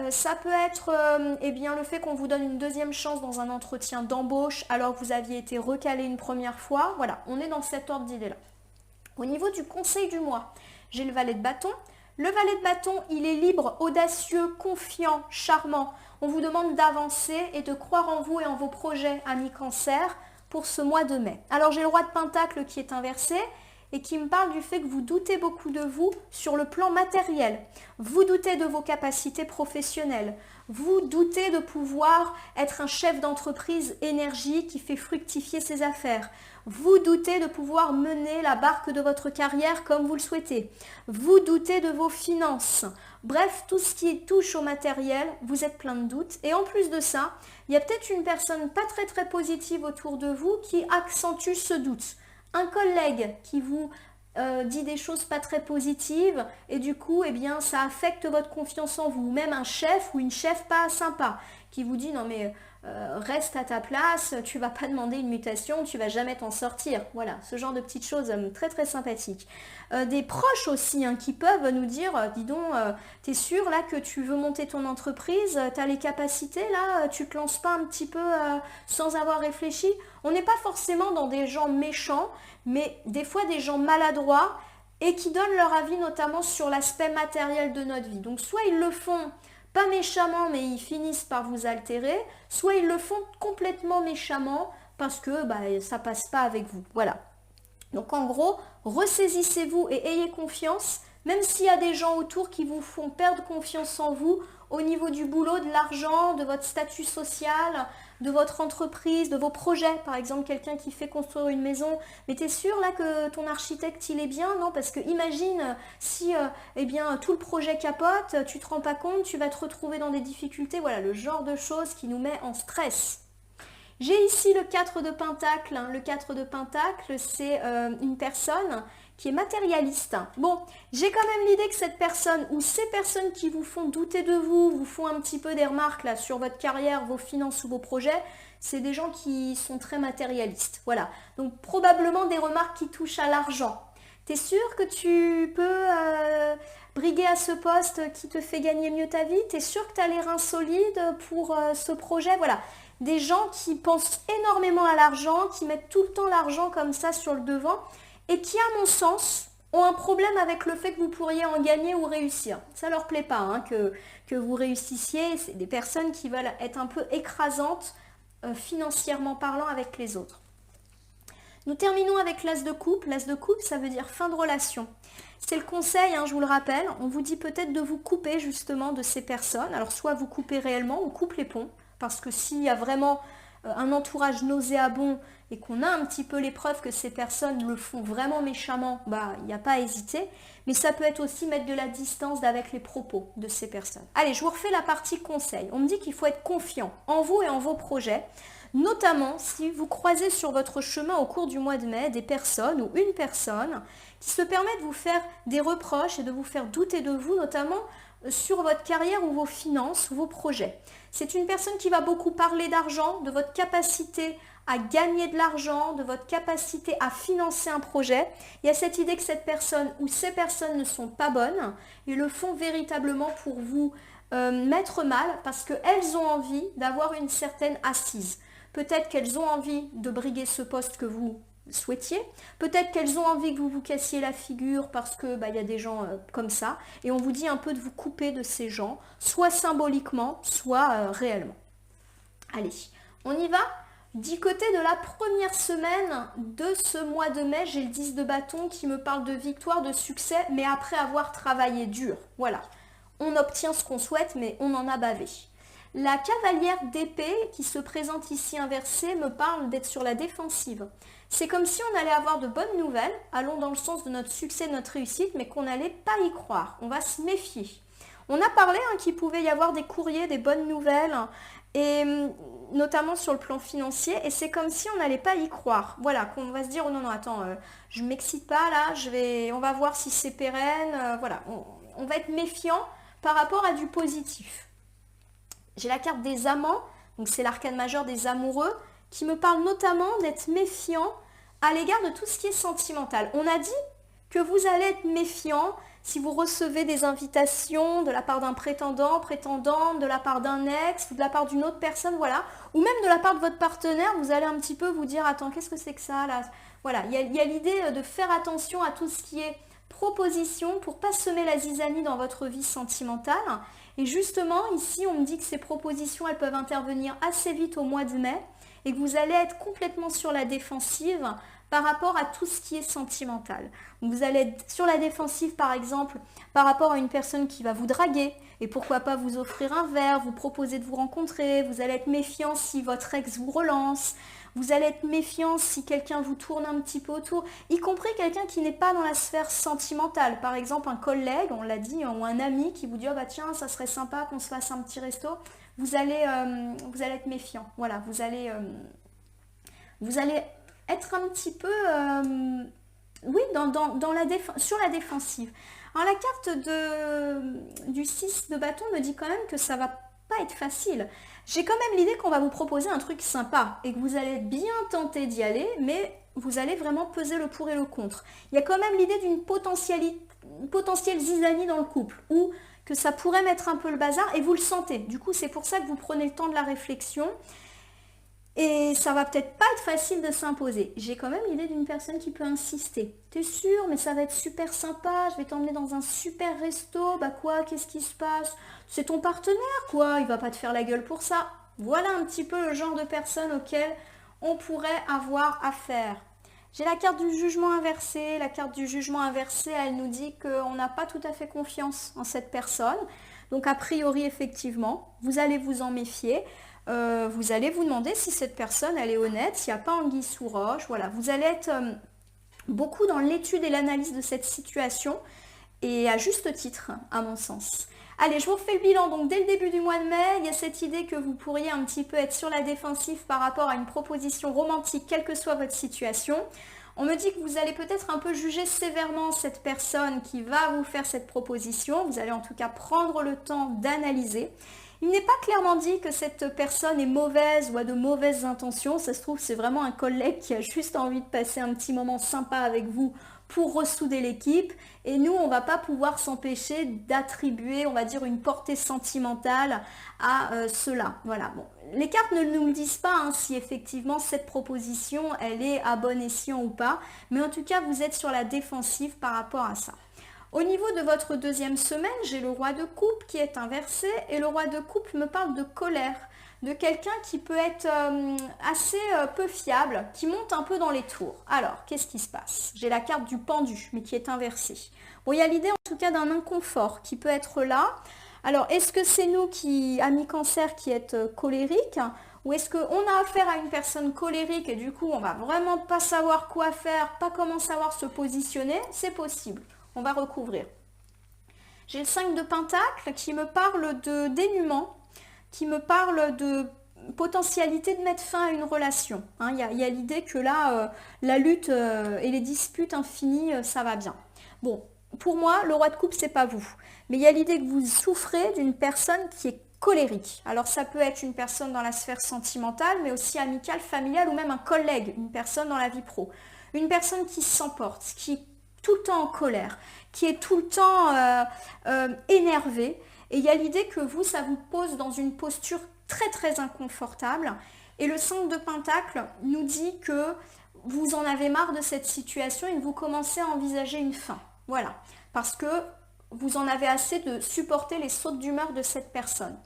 Ça peut être le fait qu'on vous donne une deuxième chance dans un entretien d'embauche alors que vous aviez été recalé une première fois. Voilà, on est dans cet ordre d'idée-là. Au niveau du conseil du mois, j'ai le valet de bâton. Le valet de bâton, il est libre, audacieux, confiant, charmant. On vous demande d'avancer et de croire en vous et en vos projets, amis Cancer, pour ce mois de mai. Alors j'ai le roi de Pentacle qui est inversé et qui me parle du fait que vous doutez beaucoup de vous sur le plan matériel. Vous doutez de vos capacités professionnelles. Vous doutez de pouvoir être un chef d'entreprise énergie qui fait fructifier ses affaires. Vous doutez de pouvoir mener la barque de votre carrière comme vous le souhaitez. Vous doutez de vos finances. Bref, tout ce qui touche au matériel, vous êtes plein de doutes. Et en plus de ça, il y a peut-être une personne pas très positive autour de vous qui accentue ce doute. Un collègue qui vous dit des choses pas très positives et du coup, ça affecte votre confiance en vous. Ou même un chef ou une chef pas sympa qui vous dit non mais reste à ta place, tu vas pas demander une mutation, tu vas jamais t'en sortir. Voilà, ce genre de petites choses très sympathiques. Des proches aussi qui peuvent nous dire, dis donc, t'es sûr là que tu veux monter ton entreprise, t'as les capacités là, tu te lances pas un petit peu sans avoir réfléchi. On n'est pas forcément dans des gens méchants, mais des fois des gens maladroits et qui donnent leur avis notamment sur l'aspect matériel de notre vie. Donc soit ils le font pas méchamment, mais ils finissent par vous altérer, soit ils le font complètement méchamment parce que ça passe pas avec vous. Voilà. Donc en gros, ressaisissez-vous et ayez confiance, même s'il y a des gens autour qui vous font perdre confiance en vous au niveau du boulot, de l'argent, de votre statut social, de votre entreprise, de vos projets. Par exemple, quelqu'un qui fait construire une maison, mais t'es sûr là que ton architecte il est bien? Non, parce que imagine si tout le projet capote, tu te rends pas compte, tu vas te retrouver dans des difficultés. Voilà, le genre de choses qui nous met en stress. J'ai ici le 4 de Pentacle. Le 4 de Pentacle, c'est une personne qui est matérialiste. Bon, j'ai quand même l'idée que cette personne ou ces personnes qui vous font douter de vous, vous font un petit peu des remarques là sur votre carrière, vos finances ou vos projets, c'est des gens qui sont très matérialistes. Voilà, donc probablement des remarques qui touchent à l'argent. T'es sûr que tu peux briguer à ce poste qui te fait gagner mieux ta vie? T'es sûr que tu as les reins solides pour ce projet? Voilà. Des gens qui pensent énormément à l'argent, qui mettent tout le temps l'argent comme ça sur le devant et qui, à mon sens, ont un problème avec le fait que vous pourriez en gagner ou réussir. Ça leur plaît pas que vous réussissiez. C'est des personnes qui veulent être un peu écrasantes financièrement parlant avec les autres. Nous terminons avec l'as de coupe. L'as de coupe, ça veut dire fin de relation. C'est le conseil, je vous le rappelle, on vous dit peut-être de vous couper justement de ces personnes. Alors soit vous coupez réellement ou coupe les ponts. Parce que s'il y a vraiment un entourage nauséabond et qu'on a un petit peu les preuves que ces personnes le font vraiment méchamment, il n'y a pas à hésiter. Mais ça peut être aussi mettre de la distance avec les propos de ces personnes. Allez, je vous refais la partie conseil. On me dit qu'il faut être confiant en vous et en vos projets, notamment si vous croisez sur votre chemin au cours du mois de mai des personnes ou une personne qui se permet de vous faire des reproches et de vous faire douter de vous, notamment sur votre carrière ou vos finances ou vos projets. C'est une personne qui va beaucoup parler d'argent, de votre capacité à gagner de l'argent, de votre capacité à financer un projet. Il y a cette idée que cette personne ou ces personnes ne sont pas bonnes et le font véritablement pour vous mettre mal parce qu'elles ont envie d'avoir une certaine assise. Peut-être qu'elles ont envie de briguer ce poste que vous souhaitiez. Peut-être qu'elles ont envie que vous vous cassiez la figure parce que y a des gens comme ça. Et on vous dit un peu de vous couper de ces gens, soit symboliquement, soit réellement. Allez, on y va. Du côté de la première semaine de ce mois de mai, j'ai le 10 de bâton qui me parle de victoire, de succès, mais après avoir travaillé dur. Voilà, on obtient ce qu'on souhaite, mais on en a bavé. La cavalière d'épée qui se présente ici inversée me parle d'être sur la défensive. C'est comme si on allait avoir de bonnes nouvelles, allons dans le sens de notre succès, de notre réussite, mais qu'on n'allait pas y croire. On va se méfier. On a parlé qu'il pouvait y avoir des courriers, des bonnes nouvelles, et notamment sur le plan financier, et c'est comme si on n'allait pas y croire. Voilà, qu'on va se dire, oh non, attends, je ne m'excite pas là, on va voir si c'est pérenne. Voilà, on va être méfiant par rapport à du positif. J'ai la carte des amants, donc c'est l'arcane majeur des amoureux, qui me parle notamment d'être méfiant à l'égard de tout ce qui est sentimental. On a dit que vous allez être méfiant si vous recevez des invitations de la part d'un prétendant, prétendante, de la part d'un ex, ou de la part d'une autre personne, voilà, ou même de la part de votre partenaire, vous allez un petit peu vous dire, attends, qu'est-ce que c'est que ça là? Voilà, il y a l'idée de faire attention à tout ce qui est proposition pour pas semer la zizanie dans votre vie sentimentale. Et justement, ici, on me dit que ces propositions, elles peuvent intervenir assez vite au mois de mai et que vous allez être complètement sur la défensive par rapport à tout ce qui est sentimental. Vous allez être sur la défensive, par exemple, par rapport à une personne qui va vous draguer et pourquoi pas vous offrir un verre, vous proposer de vous rencontrer. Vous allez être méfiant si votre ex vous relance. Vous allez être méfiant si quelqu'un vous tourne un petit peu autour, y compris quelqu'un qui n'est pas dans la sphère sentimentale. Par exemple, un collègue, on l'a dit, ou un ami qui vous dit « Oh bah tiens, ça serait sympa qu'on se fasse un petit resto ». Vous allez être méfiant. Voilà, vous allez être un petit peu, oui, sur la défensive. Alors la carte du 6 de bâton me dit quand même que ça va pas être facile. J'ai quand même l'idée qu'on va vous proposer un truc sympa et que vous allez être bien tenté d'y aller, mais vous allez vraiment peser le pour et le contre. Il y a quand même l'idée d'une potentielle zizanie dans le couple, ou que ça pourrait mettre un peu le bazar, et vous le sentez. Du coup, c'est pour ça que vous prenez le temps de la réflexion. Et ça va peut-être pas être facile de s'imposer. J'ai quand même l'idée d'une personne qui peut insister. T'es sûr, mais ça va être super sympa, je vais t'emmener dans un super resto. Bah quoi, qu'est-ce qui se passe? C'est ton partenaire quoi, il va pas te faire la gueule pour ça. Voilà un petit peu le genre de personne auquel on pourrait avoir affaire. J'ai la carte du jugement inversé. La carte du jugement inversé, elle nous dit qu'on n'a pas tout à fait confiance en cette personne. Donc a priori, effectivement, vous allez vous en méfier. Vous allez vous demander si cette personne elle est honnête, s'il n'y a pas anguille sous roche. Voilà, vous allez être beaucoup dans l'étude et l'analyse de cette situation, et à juste titre, à mon sens. Allez, je vous refais le bilan. Donc dès le début du mois de mai, il y a cette idée que vous pourriez un petit peu être sur la défensive par rapport à une proposition romantique, quelle que soit votre situation. On me dit que vous allez peut-être un peu juger sévèrement cette personne qui va vous faire cette proposition. Vous allez en tout cas prendre le temps d'analyser. Il n'est pas clairement dit que cette personne est mauvaise ou a de mauvaises intentions. Ça se trouve, c'est vraiment un collègue qui a juste envie de passer un petit moment sympa avec vous pour ressouder l'équipe. Et nous, on ne va pas pouvoir s'empêcher d'attribuer, on va dire, une portée sentimentale à cela. Voilà. Bon, les cartes ne nous le disent pas si effectivement cette proposition, elle est à bon escient ou pas. Mais en tout cas, vous êtes sur la défensive par rapport à ça. Au niveau de votre deuxième semaine, j'ai le roi de coupe qui est inversé, et le roi de coupe me parle de colère, de quelqu'un qui peut être assez peu fiable, qui monte un peu dans les tours. Alors, qu'est-ce qui se passe? J'ai la carte du pendu, mais qui est inversée. Bon, il y a l'idée en tout cas d'un inconfort qui peut être là. Alors, est-ce que c'est nous amis cancer, qui êtes colériques, ou est-ce qu'on a affaire à une personne colérique et du coup, on va vraiment pas savoir quoi faire, pas comment savoir se positionner? C'est possible. On va recouvrir. J'ai le 5 de Pentacle qui me parle de dénuement, qui me parle de potentialité de mettre fin à une relation. Il y a l'idée que là, la lutte et les disputes infinies, ça va bien. Bon, pour moi, le roi de coupe, c'est pas vous. Mais il y a l'idée que vous souffrez d'une personne qui est colérique. Alors ça peut être une personne dans la sphère sentimentale, mais aussi amicale, familiale, ou même un collègue, une personne dans la vie pro. Une personne qui s'emporte, qui est tout le temps en colère, qui est tout le temps énervé. Et il y a l'idée que vous, ça vous pose dans une posture très très inconfortable. Et le 5 de Pentacle nous dit que vous en avez marre de cette situation et que vous commencez à envisager une fin. Voilà, parce que vous en avez assez de supporter les sautes d'humeur de cette personne.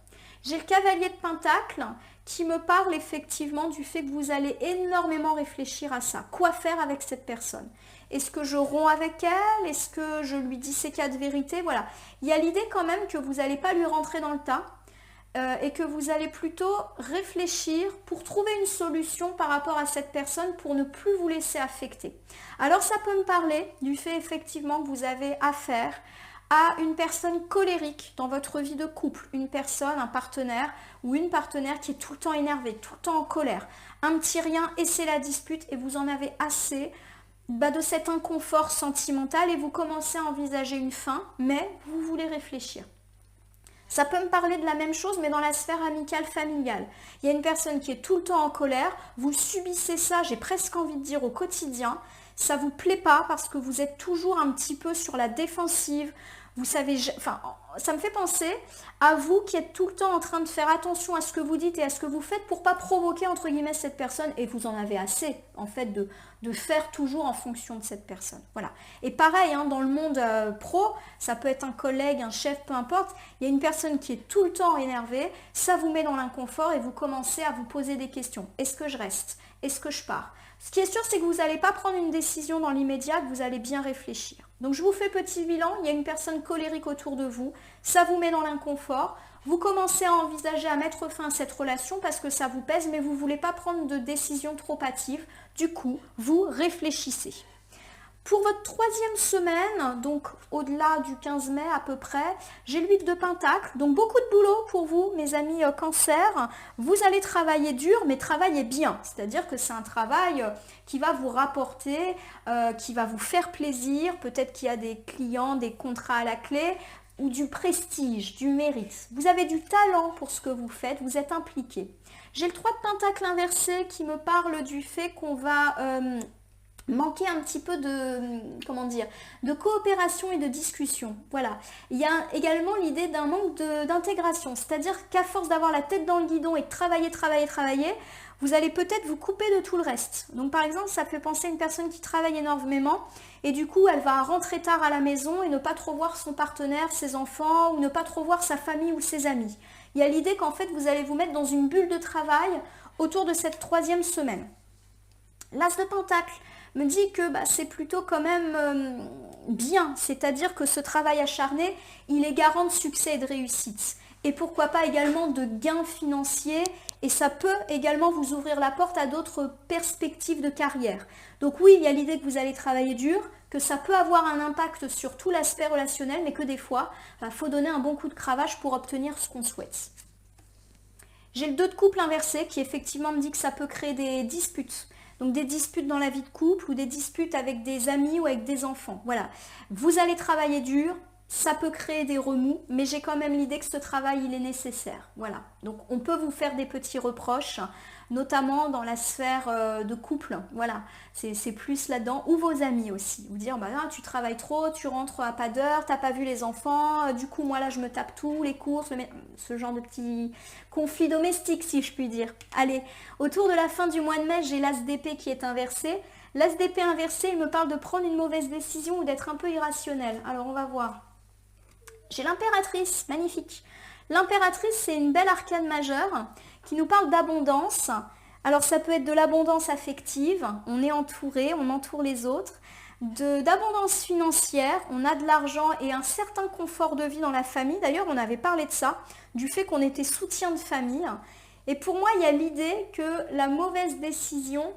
J'ai le cavalier de Pentacle qui me parle effectivement du fait que vous allez énormément réfléchir à ça. Quoi faire avec cette personne? Est-ce que je romps avec elle? Est-ce que je lui dis ses cas de vérité? Voilà. Il y a l'idée quand même que vous n'allez pas lui rentrer dans le tas et que vous allez plutôt réfléchir pour trouver une solution par rapport à cette personne pour ne plus vous laisser affecter. Alors ça peut me parler du fait effectivement que vous avez affaire à une personne colérique dans votre vie de couple, une personne, un partenaire ou une partenaire qui est tout le temps énervée, tout le temps en colère. Un petit rien et c'est la dispute et vous en avez assez de cet inconfort sentimental et vous commencez à envisager une fin, mais vous voulez réfléchir. Ça peut me parler de la même chose, mais dans la sphère amicale, familiale. Il y a une personne qui est tout le temps en colère, vous subissez ça, j'ai presque envie de dire au quotidien, ça vous plaît pas parce que vous êtes toujours un petit peu sur la défensive, vous savez, enfin, ça me fait penser à vous qui êtes tout le temps en train de faire attention à ce que vous dites et à ce que vous faites pour pas provoquer entre guillemets cette personne, et vous en avez assez en fait de faire toujours en fonction de cette personne. Voilà. Et pareil, hein, dans le monde pro, ça peut être un collègue, un chef, peu importe, il y a une personne qui est tout le temps énervée, ça vous met dans l'inconfort et vous commencez à vous poser des questions. Est-ce que je reste? Est-ce que je pars? Ce qui est sûr, c'est que vous n'allez pas prendre une décision dans l'immédiat, que vous allez bien réfléchir. Donc je vous fais petit bilan, il y a une personne colérique autour de vous, ça vous met dans l'inconfort, vous commencez à envisager à mettre fin à cette relation parce que ça vous pèse, mais vous ne voulez pas prendre de décision trop hâtive, du coup, vous réfléchissez. Pour votre troisième semaine, donc au-delà du 15 mai à peu près, j'ai l'huile de Pentacle, donc beaucoup de boulot pour vous, mes amis Cancer. Vous allez travailler dur, mais travailler bien, c'est-à-dire que c'est un travail qui va vous rapporter, qui va vous faire plaisir, peut-être qu'il y a des clients, des contrats à la clé, ou du prestige, du mérite. Vous avez du talent pour ce que vous faites, vous êtes impliqué. J'ai le 3 de Pentacle inversé qui me parle du fait qu'on va... manquer un petit peu de, comment dire, de coopération et de discussion. Voilà. Il y a également l'idée d'un manque d'intégration, c'est-à-dire qu'à force d'avoir la tête dans le guidon et de travailler, vous allez peut-être vous couper de tout le reste. Donc par exemple, ça fait penser à une personne qui travaille énormément et du coup, elle va rentrer tard à la maison et ne pas trop voir son partenaire, ses enfants, ou ne pas trop voir sa famille ou ses amis. Il y a l'idée qu'en fait, vous allez vous mettre dans une bulle de travail autour de cette troisième semaine. L'As de Pentacle me dit que c'est plutôt quand même bien, c'est-à-dire que ce travail acharné, il est garant de succès et de réussite. Et pourquoi pas également de gains financiers, et ça peut également vous ouvrir la porte à d'autres perspectives de carrière. Donc oui, il y a l'idée que vous allez travailler dur, que ça peut avoir un impact sur tout l'aspect relationnel, mais que des fois, il faut donner un bon coup de cravache pour obtenir ce qu'on souhaite. J'ai le 2 de couple inversé qui effectivement me dit que ça peut créer des disputes. Donc des disputes dans la vie de couple ou des disputes avec des amis ou avec des enfants. Voilà. Vous allez travailler dur, ça peut créer des remous, mais j'ai quand même l'idée que ce travail, il est nécessaire. Voilà. Donc on peut vous faire des petits reproches, notamment dans la sphère de couple. Voilà. C'est plus là-dedans. Ou vos amis aussi. Vous dire, tu travailles trop, tu rentres à pas d'heure, t'as pas vu les enfants, du coup moi là je me tape tout, les courses, ce genre de petits conflits domestiques si je puis dire. Allez, autour de la fin du mois de mai, j'ai l'As d'épée qui est inversé. L'As d'épée inversé, il me parle de prendre une mauvaise décision ou d'être un peu irrationnel. Alors on va voir. J'ai l'impératrice, magnifique. L'impératrice, c'est une belle arcane majeure qui nous parle d'abondance. Alors ça peut être de l'abondance affective, on est entouré, on entoure les autres, d'abondance financière, on a de l'argent et un certain confort de vie dans la famille. D'ailleurs, on avait parlé de ça, du fait qu'on était soutien de famille. Et pour moi, il y a l'idée que la mauvaise décision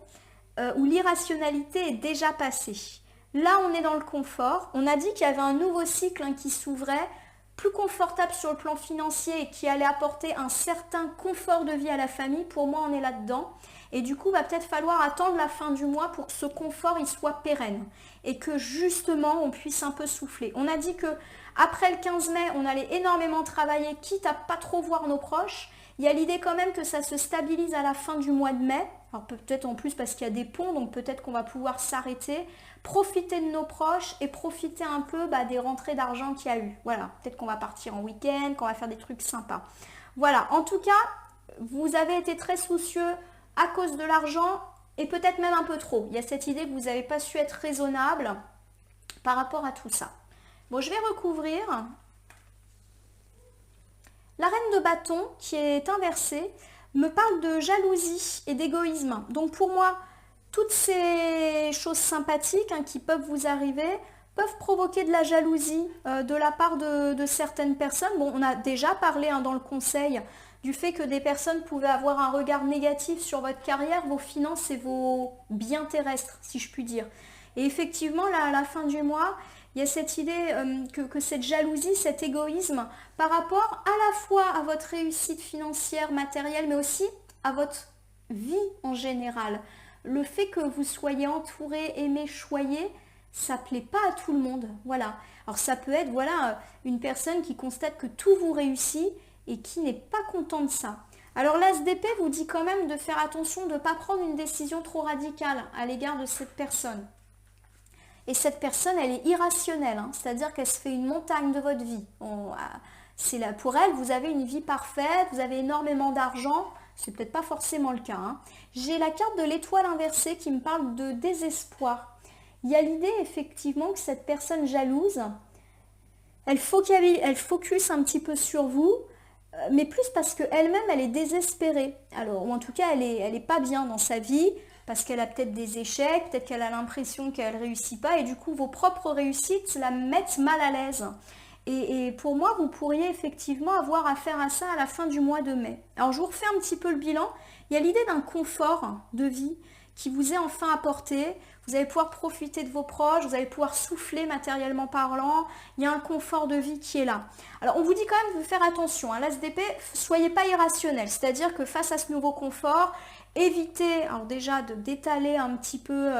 ou l'irrationalité est déjà passée. Là, on est dans le confort. On a dit qu'il y avait un nouveau cycle qui s'ouvrait, plus confortable sur le plan financier et qui allait apporter un certain confort de vie à la famille. Pour moi, on est là-dedans. Et du coup, va peut-être falloir attendre la fin du mois pour que ce confort il soit pérenne et que justement, on puisse un peu souffler. On a dit que après le 15 mai, on allait énormément travailler, quitte à pas trop voir nos proches. Il y a l'idée quand même que ça se stabilise à la fin du mois de mai. Alors peut-être en plus parce qu'il y a des ponts, donc peut-être qu'on va pouvoir s'arrêter, profiter de nos proches et profiter un peu des rentrées d'argent qu'il y a eu. Voilà, peut-être qu'on va partir en week-end, qu'on va faire des trucs sympas. Voilà, en tout cas, vous avez été très soucieux à cause de l'argent et peut-être même un peu trop. Il y a cette idée que vous n'avez pas su être raisonnable par rapport à tout ça. Bon, je vais recouvrir. La reine de bâton, qui est inversée, me parle de jalousie et d'égoïsme. Donc pour moi, toutes ces choses sympathiques qui peuvent vous arriver peuvent provoquer de la jalousie de la part de certaines personnes. Bon, on a déjà parlé dans le conseil du fait que des personnes pouvaient avoir un regard négatif sur votre carrière, vos finances et vos biens terrestres, si je puis dire. Et effectivement, là, à la fin du mois, il y a cette idée que cette jalousie, cet égoïsme, par rapport à la fois à votre réussite financière, matérielle, mais aussi à votre vie en général. Le fait que vous soyez entouré, aimé, choyé, ça plaît pas à tout le monde. Voilà. Alors ça peut être voilà une personne qui constate que tout vous réussit et qui n'est pas content de ça. Alors l'ASDP vous dit quand même de faire attention de ne pas prendre une décision trop radicale à l'égard de cette personne. Et cette personne, elle est irrationnelle, hein, c'est-à-dire qu'elle se fait une montagne de votre vie. C'est là, pour elle, vous avez une vie parfaite, vous avez énormément d'argent, c'est peut-être pas forcément le cas. Hein. J'ai la carte de l'étoile inversée qui me parle de désespoir. Il y a l'idée effectivement que cette personne jalouse, elle focus un petit peu sur vous, mais plus parce qu'elle-même, elle est désespérée. Alors, ou en tout cas, elle est pas bien dans sa vie, parce qu'elle a peut-être des échecs, peut-être qu'elle a l'impression qu'elle ne réussit pas, et du coup, vos propres réussites la mettent mal à l'aise. Et pour moi, vous pourriez effectivement avoir affaire à ça à la fin du mois de mai. Alors, je vous refais un petit peu le bilan. Il y a l'idée d'un confort de vie qui vous est enfin apporté. Vous allez pouvoir profiter de vos proches, vous allez pouvoir souffler matériellement parlant. Il y a un confort de vie qui est là. Alors, on vous dit quand même de faire attention. Hein, l'ASDP, soyez pas irrationnel. C'est-à-dire que face à ce nouveau confort, évitez alors déjà d'étaler un petit peu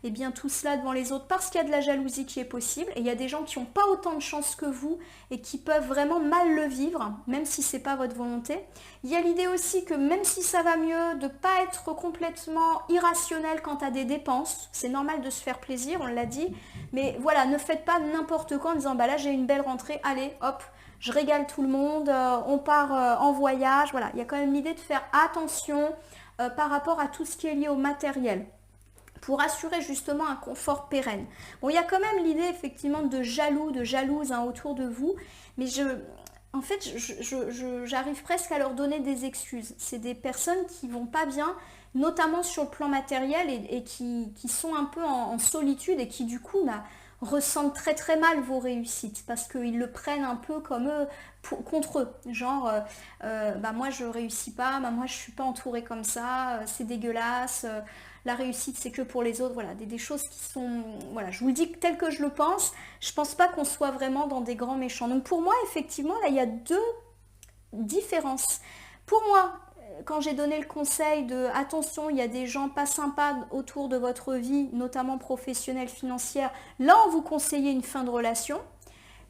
eh bien, tout cela devant les autres parce qu'il y a de la jalousie qui est possible. Et il y a des gens qui n'ont pas autant de chance que vous et qui peuvent vraiment mal le vivre, même si ce n'est pas votre volonté. Il y a l'idée aussi que même si ça va mieux, de ne pas être complètement irrationnel quant à des dépenses. C'est normal de se faire plaisir, on l'a dit. Mais voilà, ne faites pas n'importe quoi en disant bah là j'ai une belle rentrée, allez hop, je régale tout le monde, on part en voyage. Voilà, il y a quand même l'idée de faire attention par rapport à tout ce qui est lié au matériel pour assurer justement un confort pérenne. Bon, il y a quand même l'idée effectivement de jalouse hein, autour de vous, mais en fait, j'arrive presque à leur donner des excuses. C'est des personnes qui vont pas bien, notamment sur le plan matériel et qui sont un peu en solitude et qui du coup ressentent très très mal vos réussites parce qu'ils le prennent un peu comme eux, contre eux. Genre, bah moi je réussis pas, bah moi je suis pas entourée comme ça, c'est dégueulasse, la réussite c'est que pour les autres. Voilà, des choses qui sont... Voilà, je vous le dis tel que je le pense, je pense pas qu'on soit vraiment dans des grands méchants. Donc pour moi, effectivement, là il y a deux différences. Pour moi, quand j'ai donné le conseil de attention, il y a des gens pas sympas autour de votre vie, notamment professionnelle, financière, là on vous conseillait une fin de relation.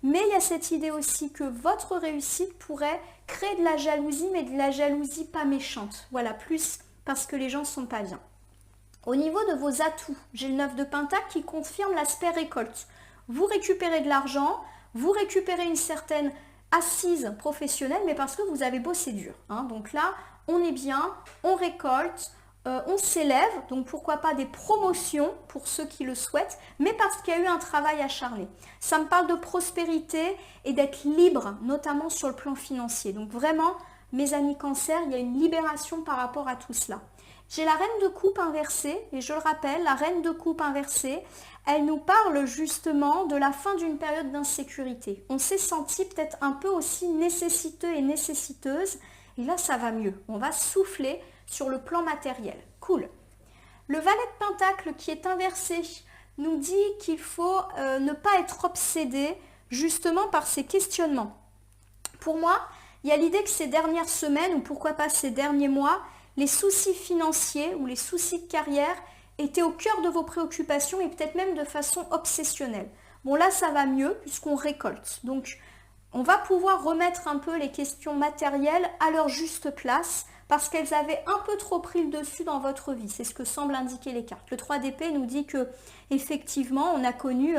Mais il y a cette idée aussi que votre réussite pourrait créer de la jalousie, mais de la jalousie pas méchante. Voilà, plus parce que les gens ne sont pas bien. Au niveau de vos atouts, j'ai le 9 de Pentacle qui confirme l'aspect récolte. Vous récupérez de l'argent, vous récupérez une certaine assise professionnelle, mais parce que vous avez bossé dur. Hein. Donc là, on est bien, on récolte, on s'élève, donc pourquoi pas des promotions pour ceux qui le souhaitent, mais parce qu'il y a eu un travail acharné. Ça me parle de prospérité et d'être libre, notamment sur le plan financier. Donc vraiment, mes amis Cancer, il y a une libération par rapport à tout cela. J'ai la reine de coupe inversée, et je le rappelle, la reine de coupe inversée, elle nous parle justement de la fin d'une période d'insécurité. On s'est senti peut-être un peu aussi nécessiteux et nécessiteuse, et là ça va mieux. On va souffler sur le plan matériel. Cool. Le valet de Pentacle qui est inversé nous dit qu'il faut ne pas être obsédé justement par ces questionnements. Pour moi, il y a l'idée que ces dernières semaines, ou pourquoi pas ces derniers mois, les soucis financiers ou les soucis de carrière étaient au cœur de vos préoccupations et peut-être même de façon obsessionnelle. Bon là, ça va mieux puisqu'on récolte. Donc, on va pouvoir remettre un peu les questions matérielles à leur juste place parce qu'elles avaient un peu trop pris le dessus dans votre vie. C'est ce que semblent indiquer les cartes. Le 3 d'épée nous dit que effectivement, on a connu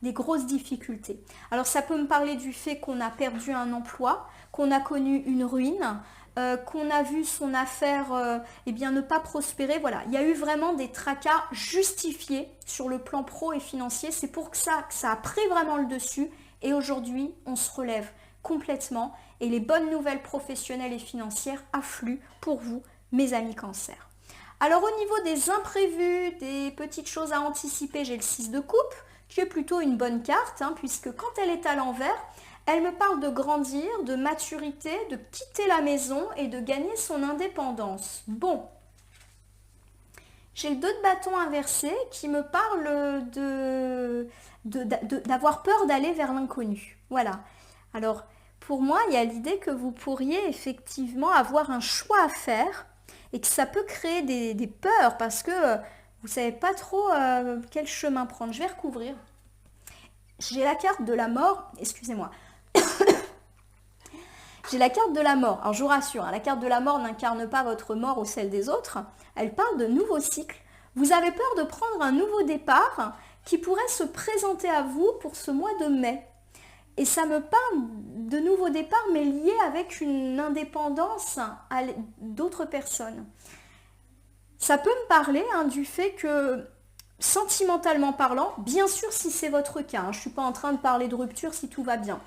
des grosses difficultés. Alors, ça peut me parler du fait qu'on a perdu un emploi, qu'on a connu une ruine, qu'on a vu son affaire eh bien, ne pas prospérer. Voilà, il y a eu vraiment des tracas justifiés sur le plan pro et financier. C'est pour que ça a pris vraiment le dessus. Et aujourd'hui, on se relève complètement et les bonnes nouvelles professionnelles et financières affluent pour vous, mes amis Cancer. Alors au niveau des imprévus, des petites choses à anticiper, j'ai le 6 de coupe, qui est plutôt une bonne carte, hein, puisque quand elle est à l'envers, elle me parle de grandir, de maturité, de quitter la maison et de gagner son indépendance. Bon, j'ai le 2 de bâton inversé qui me parle d'avoir peur d'aller vers l'inconnu. Voilà. Alors, pour moi, il y a l'idée que vous pourriez effectivement avoir un choix à faire et que ça peut créer des peurs parce que Vous savez pas trop quel chemin prendre. Je vais recouvrir. J'ai la carte de la mort, excusez-moi. J'ai la carte de la mort. Alors je vous rassure, hein, la carte de la mort n'incarne pas votre mort ou celle des autres. Elle parle de nouveaux cycles. Vous avez peur de prendre un nouveau départ qui pourrait se présenter à vous pour ce mois de mai. Et ça me parle de nouveaux départs, mais liés avec une indépendance à d'autres personnes. Ça peut me parler du fait que, sentimentalement parlant, bien sûr si c'est votre cas, je ne suis pas en train de parler de rupture si tout va bien.